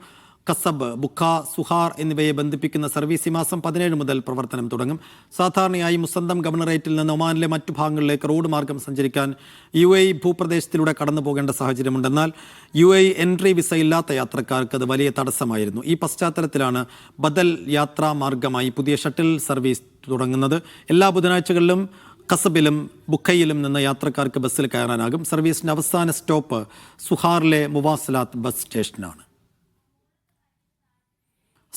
കസബ്, ബുഖ, സുഹാർ എന്നിവയെ ബന്ധിപ്പിക്കുന്ന സർവീസ് ഈ മാസം 17 മുതൽ പ്രവർത്തനം തുടങ്ങും. സാധാരണയായി മുസന്തം ഗവർണറേറ്റിൽ നിന്ന് ഒമാനിലെ മറ്റു ഭാഗങ്ങളിലേക്ക് റോഡ് മാർഗം സഞ്ചരിക്കാൻ UAE ഭൂപ്രദേശത്തിലൂടെ കടന്നു പോകേണ്ട സാഹചര്യമുണ്ടെന്നാൽ UAE എൻട്രി വിസ ഇല്ലാത്ത യാത്രക്കാർക്ക് അത് വലിയ തടസ്സമായിരുന്നു. ഈ പശ്ചാത്തലത്തിലാണ് ബദൽ യാത്രാ മാർഗമായി പുതിയ ഷട്ടിൽ സർവീസ് തുടങ്ങുന്നത്. എല്ലാ ബുധനാഴ്ചകളിലും കസബിലും ബുഖയിലും നിന്ന് യാത്രക്കാർക്ക് ബസ്സിൽ കയറാനാകും. സർവീസിൻ്റെ അവസാന സ്റ്റോപ്പ് സുഹാറിലെ മുവാസലാത്ത് ബസ് സ്റ്റേഷനാണ്.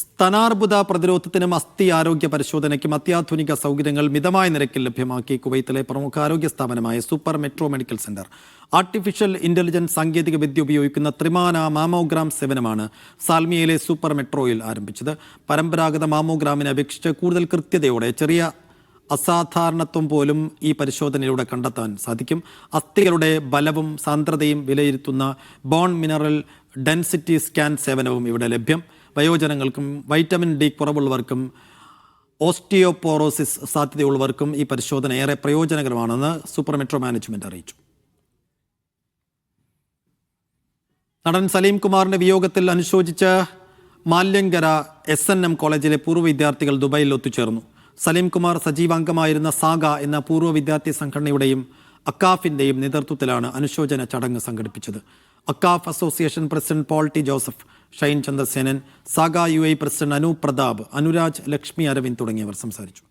സ്തനാർബുദ പ്രതിരോധത്തിനും അസ്ഥി ആരോഗ്യ പരിശോധനയ്ക്കും അത്യാധുനിക സൗകര്യങ്ങൾ മിതമായ നിരക്കിൽ ലഭ്യമാക്കി കുവൈത്തിലെ പ്രമുഖ ആരോഗ്യ സ്ഥാപനമായ super metro medical centre. Artificial intelligence സാങ്കേതിക വിദ്യ ഉപയോഗിക്കുന്ന ത്രിമാന മാമോഗ്രാം സേവനമാണ് സാൽമിയയിലെ സൂപ്പർ മെട്രോയിൽ ആരംഭിച്ചത്. പരമ്പരാഗത മാമോഗ്രാമിനെ അപേക്ഷിച്ച് കൂടുതൽ കൃത്യതയോടെ ചെറിയ അസാധാരണത്വം പോലും ഈ പരിശോധനയിലൂടെ കണ്ടെത്താൻ സാധിക്കും. അസ്ഥികളുടെ ബലവും സാന്ദ്രതയും വിലയിരുത്തുന്ന ബോൺ മിനറൽ ഡെൻസിറ്റി സ്കാൻ സേവനവും ഇവിടെ ലഭ്യം. വയോജനങ്ങൾക്കും വൈറ്റമിൻ ഡി കുറവുള്ളവർക്കും ഓസ്റ്റിയോപോറോസിസ് സാധ്യതയുള്ളവർക്കും ഈ പരിശോധന ഏറെ പ്രയോജനകരമാണെന്ന് സൂപ്പർ മെട്രോ മാനേജ്മെന്റ് അറിയിച്ചു. നടൻ സലീം കുമാറിന്റെ വിയോഗത്തിൽ അനുശോചിച്ച് മാല്യങ്കര SNM കോളേജിലെ പൂർവ്വ വിദ്യാർത്ഥികൾ ദുബായിൽ ഒത്തുചേർന്നു. സലീം കുമാർ സജീവാംഗമായിരുന്ന സാഗ എന്ന പൂർവ്വ വിദ്യാർത്ഥി സംഘടനയുടെയും അക്കാഫിന്റെയും നേതൃത്വത്തിലാണ് അനുശോചന ചടങ്ങ് സംഘടിപ്പിച്ചത്. Akcaf association president Paul T Joseph, Shine Chandrasenan, Saga UAE president Anoop Prathap, Anuraj, Lakshmi Aravind തുടങ്ങിയവർ സംസാരിച്ചു.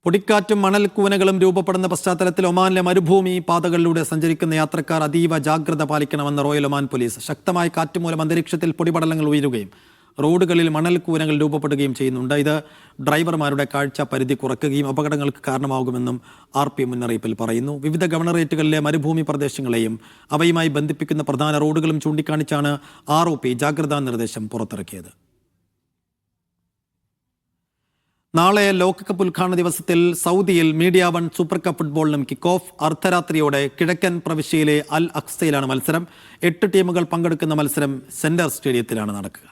പൊടിക്കാറ്റും മണൽക്കൂനകളും രൂപപ്പെടുന്ന പശ്ചാത്തലത്തിൽ ഒമാനിലെ മരുഭൂമി പാതകളിലൂടെ സഞ്ചരിക്കുന്ന യാത്രക്കാർ അതീവ ജാഗ്രത പാലിക്കണമെന്ന് റോയൽ ഒമാൻ പോലീസ്. ശക്തമായ കാറ്റ് മൂലം അന്തരീക്ഷത്തിൽ പൊടിപടലങ്ങൾ ഉയരുകയും റോഡുകളിൽ മണൽക്കൂനകൾ രൂപപ്പെടുകയും ചെയ്യുന്നുണ്ട്. ഇത് ഡ്രൈവർമാരുടെ കാഴ്ച പരിധി കുറയ്ക്കുകയും അപകടങ്ങൾക്ക് കാരണമാകുമെന്നും RP മുന്നറിയിപ്പിൽ പറയുന്നു. വിവിധ ഗവർണറേറ്റുകളിലെ മരുഭൂമി പ്രദേശങ്ങളെയും അവയുമായി ബന്ധിപ്പിക്കുന്ന പ്രധാന റോഡുകളും ചൂണ്ടിക്കാണിച്ചാണ് ROP ജാഗ്രതാ നിർദ്ദേശം പുറത്തിറക്കിയത്. നാളെ ലോകകപ്പ് ഉദ്ഘാടന ദിവസത്തിൽ സൗദിയിൽ മീഡിയ 1 സൂപ്പർ കപ്പ് ഫുട്ബോളിനും കിക്ക് ഓഫ്. അർദ്ധരാത്രിയോടെ കിഴക്കൻ പ്രവിശ്യയിലെ അൽ അക്സയിലാണ് മത്സരം. 8 ടീമുകൾ പങ്കെടുക്കുന്ന മത്സരം സെന്റർ സ്റ്റേഡിയത്തിലാണ് നടക്കുക.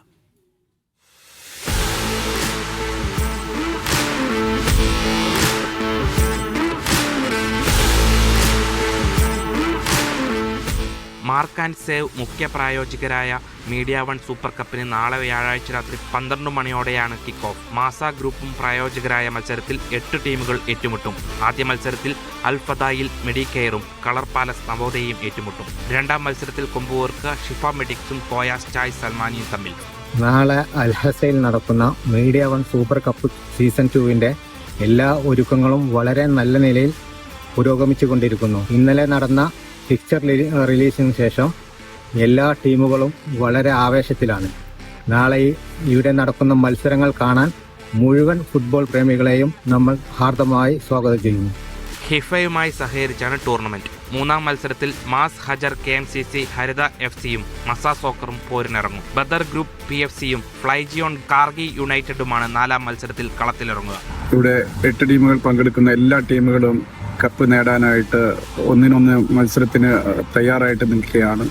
മാർക്ക് ആൻഡ് സേവ് മുഖ്യ പ്രായോജകരായ മീഡിയ 1 സൂപ്പർ കപ്പിന് നാളെ വ്യാഴാഴ്ച രാത്രി 12 മണിയോടെയാണ് കിക്ക് ഓഫ്. മാസ ഗ്രൂപ്പും പ്രായോജകരായ മത്സരത്തിൽ 8 ടീമുകൾ ഏറ്റുമുട്ടും. ആദ്യ മത്സരത്തിൽ അൽ ഫദായിൽ മെഡിക്കെയറും കളർ പാലസ് നവോദയയും ഏറ്റുമുട്ടും. രണ്ടാം മത്സരത്തിൽ കൊമ്പുവർക്ക് ഷിഫ മെഡിക്സും കോയ സ്റ്റായ് സൽമാനിയും തമ്മിൽ. നാളെ അൽഹസയിൽ നടക്കുന്ന മീഡിയ 1 സൂപ്പർ കപ്പ് സീസൺ 2വിന്റെ എല്ലാ ഒരുക്കങ്ങളും വളരെ നല്ല നിലയിൽ പുരോഗമിച്ചുകൊണ്ടിരിക്കുന്നു. ഇന്നലെ നടന്ന പിക്ചർ റിലീസിന് ശേഷം എല്ലാ ടീമുകളും വളരെ ആവേശത്തിലാണ്. നാളെ ഇവിടെ നടക്കുന്ന മത്സരങ്ങൾ കാണാൻ മുഴുവൻ ഫുട്ബോൾ പ്രേമികളെയും നമ്മൾ ഹാർദമായി സ്വാഗതം ചെയ്യുന്നു. ഹിഫയുമായി സഹകരിച്ചാണ് ടൂർണമെന്റ്. മൂന്നാം മത്സരത്തിൽ മാസ് ഹജർ KMCC ഹരിത FCയും മസ സോക്കറും പോരിനിറങ്ങും. ബദർ ഗ്രൂപ്പ് PFCയും ഫ്ലൈജിയോൺ കാർഗി യുണൈറ്റഡുമാണ് നാലാം മത്സരത്തിൽ കളത്തിലിറങ്ങുക. ഇവിടെ 8 ടീമുകൾ പങ്കെടുക്കുന്ന എല്ലാ ടീമുകളും കപ്പ് നേടാനായിട്ട് ഒന്നിനൊന്ന് മത്സരത്തിന് തയ്യാറായിട്ട് നിൽക്കുകയാണ്.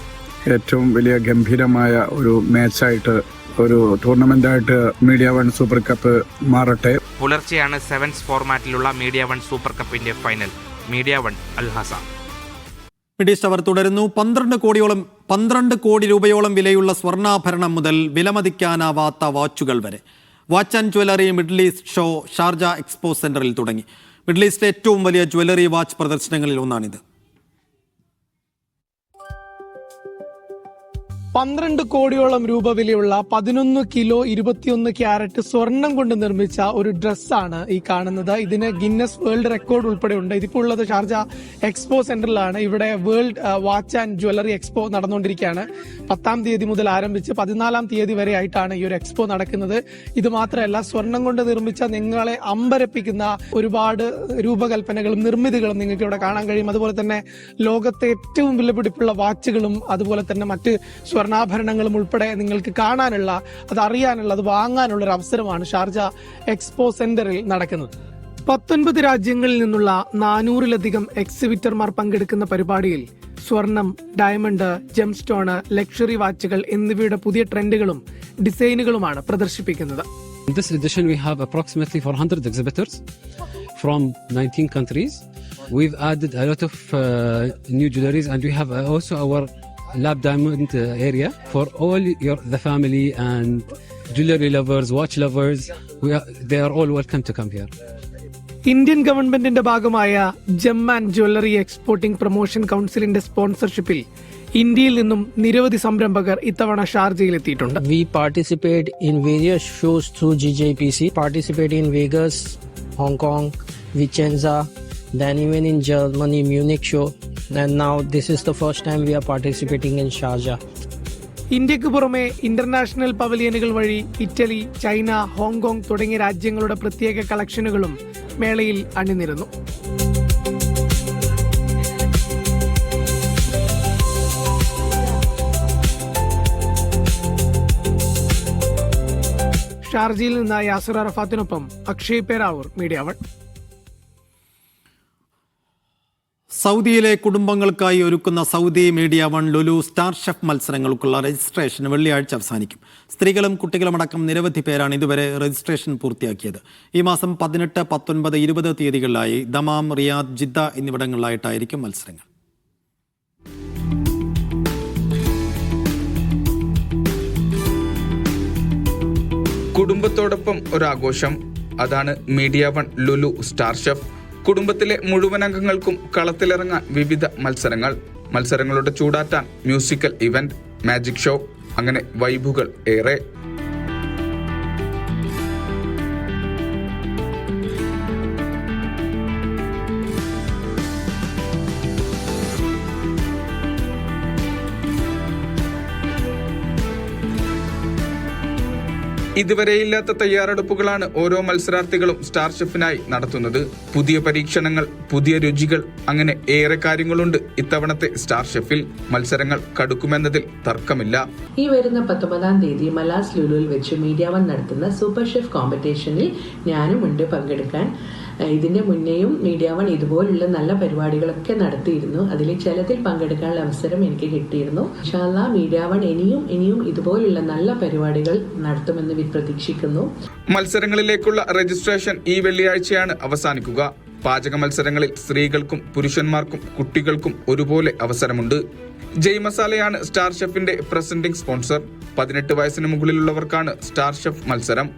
ഏറ്റവും വലിയ ഗംഭീരമായ ഒരു മാച്ചായിട്ട്, ഒരു ടൂർണമെന്റായിട്ട് മീഡിയ 1 സൂപ്പർ കപ്പ് മാറട്ടെ. പുലർച്ചെയാണ് സെവൻസ് ഫോർമാറ്റിലുള്ള മീഡിയ 1 സൂപ്പർ കപ്പിന്റെ final. Media 1 Al Hasa. Mideast hour തുടരുന്നു. 12 കോടി രൂപയോളം വിലയുള്ള സ്വർണ്ണാഭരണം മുതൽ വിലമതിക്കാനാവാത്ത വാച്ചുകൾ വരെ. Watch and jewellery middle east show Sharjah expo സെന്ററിൽ തുടങ്ങി. മിഡിൽ ഈസ്റ്റിലെ ഏറ്റവും വലിയ ജ്വല്ലറി വാച്ച് പ്രദർശനങ്ങളിൽ ഒന്നാണിത്. 12 കോടിയോളം രൂപ വിലയുള്ള 11 കിലോ 21 ക്യാരറ്റ് സ്വർണം കൊണ്ട് നിർമ്മിച്ച ഒരു ഡ്രസ്സാണ് ഈ കാണുന്നത്. ഇതിന് ഗിന്നസ് വേൾഡ് റെക്കോർഡ് ഉൾപ്പെടെ ഉണ്ട്. ഇതിപ്പോൾ ഉള്ളത് ഷാർജ എക്സ്പോ സെന്ററിലാണ്. ഇവിടെ world watch and jewellery expo നടന്നുകൊണ്ടിരിക്കുകയാണ്. 10-ാം തീയതി മുതൽ ആരംഭിച്ച് 14-ാം തീയതി വരെ ആയിട്ടാണ് ഈ ഒരു എക്സ്പോ നടക്കുന്നത്. ഇത് മാത്രമല്ല, സ്വർണം കൊണ്ട് നിർമ്മിച്ച നിങ്ങളെ അമ്പരപ്പിക്കുന്ന ഒരുപാട് രൂപകൽപ്പനകളും നിർമ്മിതികളും നിങ്ങൾക്ക് ഇവിടെ കാണാൻ കഴിയും. അതുപോലെ തന്നെ ലോകത്തെ ഏറ്റവും വിലപിടിപ്പുള്ള വാച്ചുകളും അതുപോലെ തന്നെ മറ്റ് സ്വർണ്ണാഭരണങ്ങളും ഉൾപ്പെടെ നിങ്ങൾക്ക് കാണാനുള്ള, അത് അറിയാനുള്ള, അത് വാങ്ങാനുള്ള ഒരു അവസരമാണ് ഷാർജ എക്സ്പോ സെന്ററിൽ നടക്കുന്നത്. 19 രാജ്യങ്ങളിൽ നിന്നുള്ള 400-ലധികം എക്സിബിറ്റർമാർ പങ്കെടുക്കുന്ന പരിപാടിയിൽ സ്വർണം, ഡയമണ്ട്, ജെംസ്റ്റോൺ, ലക്ഷറി വാച്ചുകൾ എന്നിവയുടെ പുതിയ ട്രെൻഡുകളും ഡിസൈനുകളുമാണ് പ്രദർശിപ്പിക്കുന്നത്. In this edition we have approximately 400 exhibitors from 19 countries. We've added a lot of new jewelries and we have also our lab diamond area for all the family and jewelry lovers, watch lovers. They are all welcome to come here. Indian ഗവൺമെന്റിന്റെ ഭാഗമായ gem and jewellery exporting promotion കൗൺസിലിന്റെ സ്പോൺസർഷിപ്പിൽ ഇന്ത്യയിൽ നിന്നും നിരവധി സംരംഭകർ ഇത്തവണ ഷാർജയിൽ എത്തിയിട്ടുണ്ട്. We participate in various shows through GJPC, participate in Vegas, Hong Kong, Vicenza, then even in Germany, Munich show, and now this is the first time we are participating in Sharjah. ഇന്ത്യക്ക് പുറമെ international പവലിയനുകൾ വഴി Italy, China, Hong Kong തുടങ്ങിയ രാജ്യങ്ങളുടെ പ്രത്യേക കളക്ഷനുകളും മേളയിൽ അണിനിരന്നു. ഷാർജയിൽ നിന്ന് യാസിർ അറഫാത്തിനൊപ്പം അക്ഷയ് പേരാവൂർ, മീഡിയ 1. സൗദിയിലെ കുടുംബങ്ങൾക്കായി ഒരുക്കുന്ന Saudi media 1 Lulu star chef മത്സരങ്ങൾക്കുള്ള രജിസ്ട്രേഷൻ വെള്ളിയാഴ്ച അവസാനിക്കും. സ്ത്രീകളും കുട്ടികളുമടക്കം നിരവധി പേരാണ് ഇതുവരെ രജിസ്ട്രേഷൻ പൂർത്തിയാക്കിയത്. ഈ മാസം 18, 19, 20 തീയതികളിലായി ദമാം, റിയാദ്, ജിദ്ദ എന്നിവിടങ്ങളിലായിട്ടായിരിക്കും മത്സരങ്ങൾ. കുടുംബത്തോടൊപ്പം ഒരാഘോഷം, അതാണ് മീഡിയ 1 ലുലു സ്റ്റാർ ഷെഫ്. കുടുംബത്തിലെ മുഴുവൻ അംഗങ്ങൾക്കും കളത്തിലിറങ്ങാൻ വിവിധ മത്സരങ്ങളുടെ ചൂടാറ്റാൻ മ്യൂസിക്കൽ ഇവന്റ്, മാജിക് ഷോ, അങ്ങനെ വൈബുകൾ ഏറെ. ഇതുവരെയില്ലാത്ത തയ്യാറെടുപ്പുകളാണ് ഓരോ മത്സരാർത്ഥികളും സ്റ്റാർ ഷെഫിനായി നടത്തുന്നത്. പുതിയ പരീക്ഷണങ്ങൾ, പുതിയ രുചികൾ, അങ്ങനെ ഏറെ കാര്യങ്ങളുണ്ട് ഇത്തവണത്തെ സ്റ്റാർ ഷെഫിൽ. മത്സരങ്ങൾ കടുക്കുമെന്നതിൽ തർക്കമില്ല. ഈ വരുന്ന 19-ാം തീയതി മലാസ് ലുലുവിൽ വെച്ച് മീഡിയ 1 നടത്തുന്ന സൂപ്പർ ഷെഫ് കോമ്പറ്റീഷനിൽ ഞാനും ഉണ്ട് പങ്കെടുക്കാൻ. ഇതിന്റെ മുന്നേയും മീഡിയ 1 ഇതുപോലുള്ള നല്ല പരിപാടികളൊക്കെ നടത്തിയിരുന്നു. അതിൽ ചിലതിൽ പങ്കെടുക്കാനുള്ള അവസരം എനിക്ക് കിട്ടിയിരുന്നു. ഇൻഷാ അല്ലാഹ് മീഡിയ 1 ഇനിയും ഇതുപോലുള്ള നല്ല പരിപാടികൾ നടത്തുമെന്ന് പ്രതീക്ഷിക്കുന്നു. മത്സരങ്ങളിലേക്കുള്ള രജിസ്ട്രേഷൻ ഈ വെള്ളിയാഴ്ചയാണ് അവസാനിക്കുക. പാചക മത്സരങ്ങളിൽ സ്ത്രീകൾക്കും പുരുഷന്മാർക്കും കുട്ടികൾക്കും ഒരുപോലെ അവസരമുണ്ട്. ജയ് മസാലയാണ് സ്റ്റാർ ഷെഫിന്റെ പ്രസന്റിംഗ് സ്പോൺസർ. 18 വയസ്സിന് മുകളിലുള്ളവർക്കാണ് സ്റ്റാർ ഷെഫ് മത്സരം.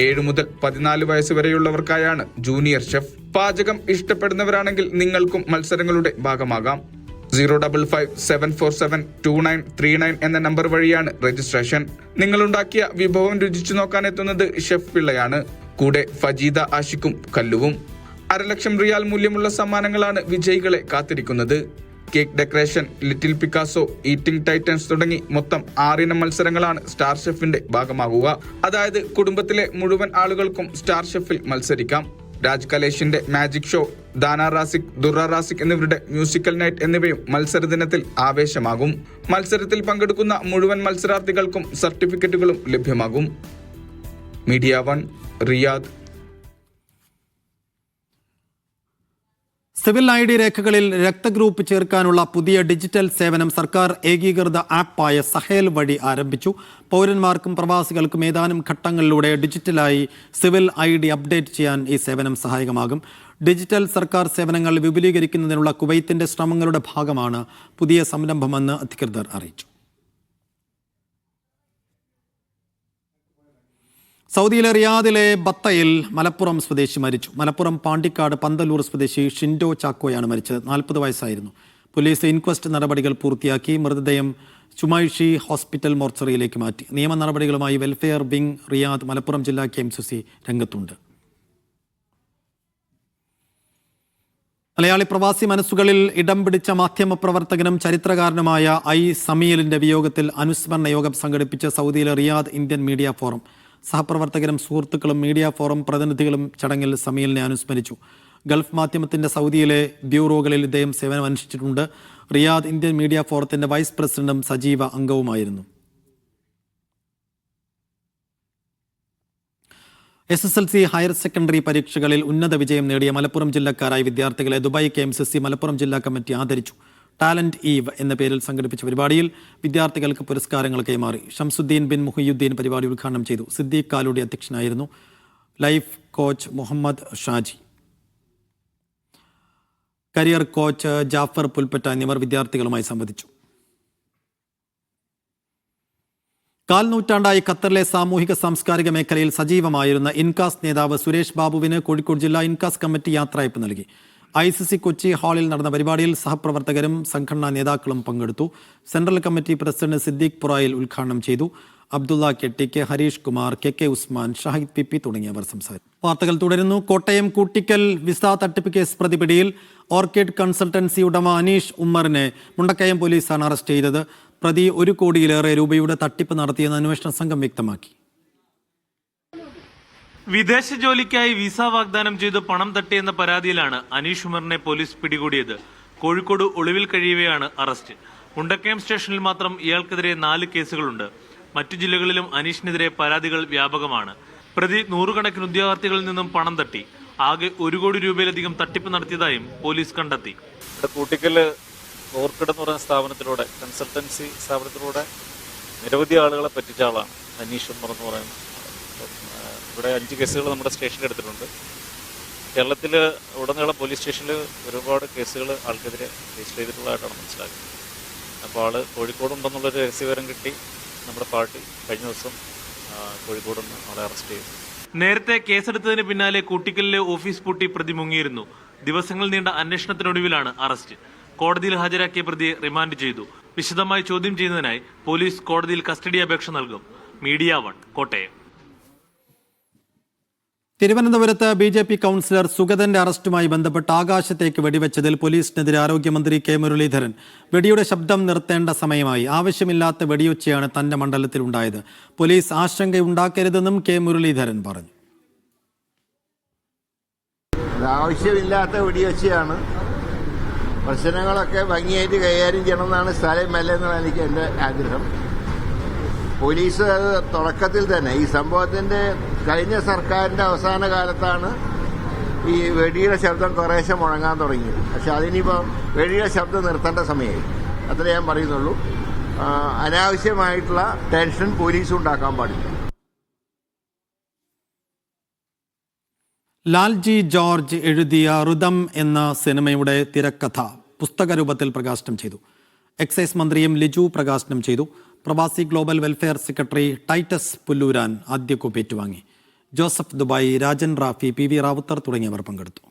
7 മുതൽ 14 വയസ്സ് വരെയുള്ളവർക്കായാണ് ജൂനിയർ ഷെഫ്. പാചകം ഇഷ്ടപ്പെടുന്നവരാണെങ്കിൽ നിങ്ങൾക്കും മത്സരങ്ങളുടെ ഭാഗമാകാം. 055-747-2939 എന്ന നമ്പർ വഴിയാണ് രജിസ്ട്രേഷൻ. നിങ്ങളുണ്ടാക്കിയ വിഭവം രുചിച്ചു നോക്കാൻ എത്തുന്നത് ഷെഫ് പിള്ളയാണ്. കൂടെ ഫജീദ ആഷിഖും കല്ലുവും. 1.5 ലക്ഷം റിയാൽ മൂല്യമുള്ള സമ്മാനങ്ങളാണ് വിജയികളെ കാത്തിരിക്കുന്നത്. Cake decoration, little Picasso, eating Titans തുടങ്ങി മൊത്തം 6 ഇനം മത്സരങ്ങളാണ് സ്റ്റാർ ഷെഫിന്റെ ഭാഗമാകുക. അതായത് കുടുംബത്തിലെ മുഴുവൻ ആളുകൾക്കും സ്റ്റാർ ഷെഫിൽ മത്സരിക്കാം. രാജ് കലേഷിന്റെ മാജിക് ഷോ, ദാന റാസിക്, ദുറ റാസിക് എന്നിവരുടെ മ്യൂസിക്കൽ നൈറ്റ് എന്നിവയും മത്സര ദിനത്തിൽ ആവേശമാകും. മത്സരത്തിൽ പങ്കെടുക്കുന്ന മുഴുവൻ മത്സരാർത്ഥികൾക്കും സർട്ടിഫിക്കറ്റുകളും ലഭ്യമാകും. Media 1 Riyadh. സിവിൽ ID രേഖകളിൽ രക്തഗ്രൂപ്പ് ചേർക്കാനുള്ള പുതിയ ഡിജിറ്റൽ സേവനം സർക്കാർ ഏകീകൃത ആപ്പായ സഹേൽ വഴി ആരംഭിച്ചു. പൗരന്മാർക്കും പ്രവാസികൾക്കും ഏതാനും ഘട്ടങ്ങളിലൂടെ ഡിജിറ്റലായി സിവിൽ ID അപ്ഡേറ്റ് ചെയ്യാൻ ഈ സേവനം സഹായകമാകും. ഡിജിറ്റൽ സർക്കാർ സേവനങ്ങൾ വിപുലീകരിക്കുന്നതിനുള്ള കുവൈത്തിന്റെ ശ്രമങ്ങളുടെ ഭാഗമാണ് പുതിയ സംരംഭമെന്ന് അധികൃതർ അറിയിച്ചു. സൗദിയിലെ റിയാദിലെ ബത്തയിൽ മലപ്പുറം സ്വദേശി മരിച്ചു. മലപ്പുറം പാണ്ടിക്കാട് പന്തലൂർ സ്വദേശി ഷിൻഡോ ചാക്കോയാണ് മരിച്ചത്. 40 വയസ്സായിരുന്നു. പോലീസ് ഇൻക്വസ്റ്റ് നടപടികൾ പൂർത്തിയാക്കി മൃതദേഹം ചുമൈഷി ഹോസ്പിറ്റൽ മോർച്ചറിയിലേക്ക് മാറ്റി. നിയമ നടപടികളുമായി വെൽഫെയർ വിംഗ് റിയാദ് മലപ്പുറം ജില്ലാ KMCC രംഗത്തുണ്ട്. മലയാളി പ്രവാസി മനസ്സുകളിൽ ഇടം പിടിച്ച മാധ്യമപ്രവർത്തകനും ചരിത്രകാരനുമായ സമീലിന്റെ വിയോഗത്തിൽ അനുസ്മരണ യോഗം സംഘടിപ്പിച്ച സൗദിയിലെ റിയാദ് ഇന്ത്യൻ മീഡിയ ഫോറം. സഹപ്രവർത്തകരും സുഹൃത്തുക്കളും മീഡിയ ഫോറം പ്രതിനിധികളും ചടങ്ങിൽ സമീലിനെ അനുസ്മരിച്ചു. ഗൾഫ് മാധ്യമത്തിന്റെ സൗദിയിലെ ബ്യൂറോകളിൽ ഇദ്ദേഹം സേവനമനുഷ്ഠിച്ചിട്ടുണ്ട്. റിയാദ് ഇന്ത്യൻ മീഡിയ ഫോറത്തിന്റെ വൈസ് പ്രസിഡന്റും സജീവ അംഗവുമായിരുന്നു. SSLC ഹയർ സെക്കൻഡറി പരീക്ഷകളിൽ ഉന്നത വിജയം നേടിയ മലപ്പുറം ജില്ലക്കാരായ വിദ്യാർത്ഥികളെ ദുബായ് KMCC മലപ്പുറം ജില്ലാ കമ്മിറ്റി ആദരിച്ചു. ടാലന്റ് ഈവ് എന്ന പേരിൽ സംഘടിപ്പിച്ച പരിപാടിയിൽ വിദ്യാർത്ഥികൾക്ക് പുരസ്കാരങ്ങൾ കൈമാറി. ഷംസുദ്ദീൻ ബിൻ മുഹിയുദ്ദീൻ പരിപാടി ഉദ്ഘാടനം ചെയ്തു. സിദ്ദീഖ് കാലൂടി അധ്യക്ഷനായിരുന്നു. Life coach Muhammad Shaji, career coach Jafar Pulpatta എന്നിവർ വിദ്യാർത്ഥികളുമായി സംവദിച്ചു. കാൽനൂറ്റാണ്ടായി ഖത്തറിലെ സാമൂഹിക സാംസ്കാരിക മേഖലയിൽ സജീവമായിരുന്ന ഇൻകാസ് നേതാവ് സുരേഷ് ബാബുവിന് കോഴിക്കോട് ജില്ലാ ഇൻകാസ് കമ്മിറ്റി യാത്രയയപ്പ് നൽകി. ICC കൊച്ചി ഹാളിൽ നടന്ന പരിപാടിയിൽ സഹപ്രവർത്തകരും സംഘടനാ നേതാക്കളും പങ്കെടുത്തു. Central committee president Siddique Purayil ഉദ്ഘാടനം ചെയ്തു. Abdulla KT, Harish Kumar, KK Usman, Shahid PP തുടങ്ങിയവർ സംസാരിച്ചു. വാർത്തകൾ തുടരുന്നു. കോട്ടയം കൂട്ടിക്കൽ വിസ തട്ടിപ്പ് കേസ് പ്രതിപിടിയിൽ ഓർക്കിഡ് കൺസൾട്ടൻസി ഉടമ അനീഷ് ഉമ്മറിനെ മുണ്ടക്കയം പോലീസാണ് അറസ്റ്റ് ചെയ്തത്. പ്രതി 1 കോടിയിലേറെ രൂപയുടെ തട്ടിപ്പ് നടത്തിയെന്ന് അന്വേഷണ സംഘം വ്യക്തമാക്കി. വിദേശ ജോലിക്കായി വിസ വാഗ്ദാനം ചെയ്ത് പണം തട്ടിയെന്ന പരാതിയിലാണ് അനീഷ് ഉമറിനെ പോലീസ് പിടികൂടിയത്. കോഴിക്കോട് ഒളിവിൽ കഴിയവെയാണ് അറസ്റ്റ്. മുണ്ടക്കയം സ്റ്റേഷനിൽ മാത്രം ഇയാൾക്കെതിരെ 4 കേസുകളുണ്ട്. മറ്റു ജില്ലകളിലും അനീഷിനെതിരെ പരാതികൾ വ്യാപകമാണ്. പ്രതി 100 കണക്കിന് ഉദ്യോഗാർത്ഥികളിൽ നിന്നും പണം തട്ടി. ആകെ 1 കോടി രൂപയിലധികം തട്ടിപ്പ് നടത്തിയതായും പോലീസ് കണ്ടെത്തി. കൂട്ടിക്കല് ഓർക്കിഡ് എന്ന് പറയുന്ന സ്ഥാപനത്തിലൂടെ, കൺസൾട്ടൻസി സ്ഥാപനത്തിലൂടെ നിരവധി ആളുകളെ പറ്റിച്ച ആളാണ് അനീഷ് ഉമർ എന്ന് പറയുന്നത്. ഇവിടെ 5 കേസുകൾ നമ്മുടെ സ്റ്റേഷനിൽ എടുത്തിട്ടുണ്ട്. കേരളത്തിൽ ഉടനീളം പോലീസ് സ്റ്റേഷനിൽ ഒരുപാട് കേസുകൾ ആൾക്കെതിരെ രജിസ്റ്റർ ചെയ്തിട്ടുള്ളതായിട്ടാണ് മനസ്സിലാക്കുന്നത്. അപ്പോൾ ആള് കോഴിക്കോടുണ്ടെന്നുള്ളൊരു രഹസ്യവിവരം കിട്ടി നമ്മുടെ പാർട്ടി കഴിഞ്ഞ ദിവസം കോഴിക്കോട് നിന്ന് ആളെ അറസ്റ്റ് ചെയ്തു. നേരത്തെ കേസെടുത്തതിന് പിന്നാലെ കൂട്ടിക്കലിലെ ഓഫീസ് പൂട്ടി പ്രതി മുങ്ങിയിരുന്നു. ദിവസങ്ങൾ നീണ്ട അന്വേഷണത്തിനൊടുവിലാണ് അറസ്റ്റ്. കോടതിയിൽ ഹാജരാക്കിയ പ്രതിയെ റിമാൻഡ് ചെയ്തു. വിശദമായി ചോദ്യം ചെയ്യുന്നതിനായി പോലീസ് കോടതിയിൽ കസ്റ്റഡി അപേക്ഷ നൽകും. മീഡിയ 1 കോട്ടയം. തിരുവനന്തപുരത്ത് BJP കൗൺസിലർ സുഗതന്റെ അറസ്റ്റുമായി ബന്ധപ്പെട്ട് ആകാശത്തേക്ക് വെടിവെച്ചതിൽ പോലീസിനെതിരെ ആരോഗ്യമന്ത്രി കെ മുരളീധരൻ. വെടിയുടെ ശബ്ദം നിർത്തേണ്ട സമയമായി. ആവശ്യമില്ലാത്ത വെടിയൊച്ചയാണ് തന്റെ മണ്ഡലത്തിലുണ്ടായത്. പോലീസ് ആശങ്കയുണ്ടാക്കരുതെന്നും കെ മുരളീധരൻ പറഞ്ഞു. ആവശ്യമില്ലാത്ത വെടിയൊച്ചയാണ്. പ്രശ്നങ്ങളൊക്കെ ഭംഗിയായിട്ട് കൈകാര്യം ചെയ്യണമെന്നാണ് സ്ഥലം എന്നാണ് എനിക്ക് എൻ്റെ ആഗ്രഹം. പോലീസ് അത് തുടക്കത്തിൽ തന്നെ ഈ സംഭവത്തിന്റെ കഴിഞ്ഞ സർക്കാരിന്റെ അവസാന കാലത്താണ് ഈ വെടിയുടെ ശബ്ദം കുറേശ്ശെ മുഴങ്ങാൻ തുടങ്ങിയത്. പക്ഷെ അതിനിപ്പോൾ വെടിയുടെ ശബ്ദം നിർത്തേണ്ട സമയമായി. അത്രേ ഞാൻ പറയുന്നുള്ളൂ. അനാവശ്യമായിട്ടുള്ള ടെൻഷൻ പോലീസ് ഉണ്ടാക്കാൻ പാടില്ല. ലാൽജി ജോർജ് എഴുതിയ ഋതം എന്ന സിനിമയുടെ തിരക്കഥ പുസ്തക രൂപത്തിൽ പ്രകാശനം ചെയ്തു. എക്സൈസ് മന്ത്രിയും ലിജു പ്രകാശനം ചെയ്തു. Pravasi global welfare secretary Titus Pulluran ആദ്യ കോപ്പി ഏറ്റുവാങ്ങി. Joseph Dubai, Rajan Rafi, PV Rawther തുടങ്ങിയവർ പങ്കെടുത്തു.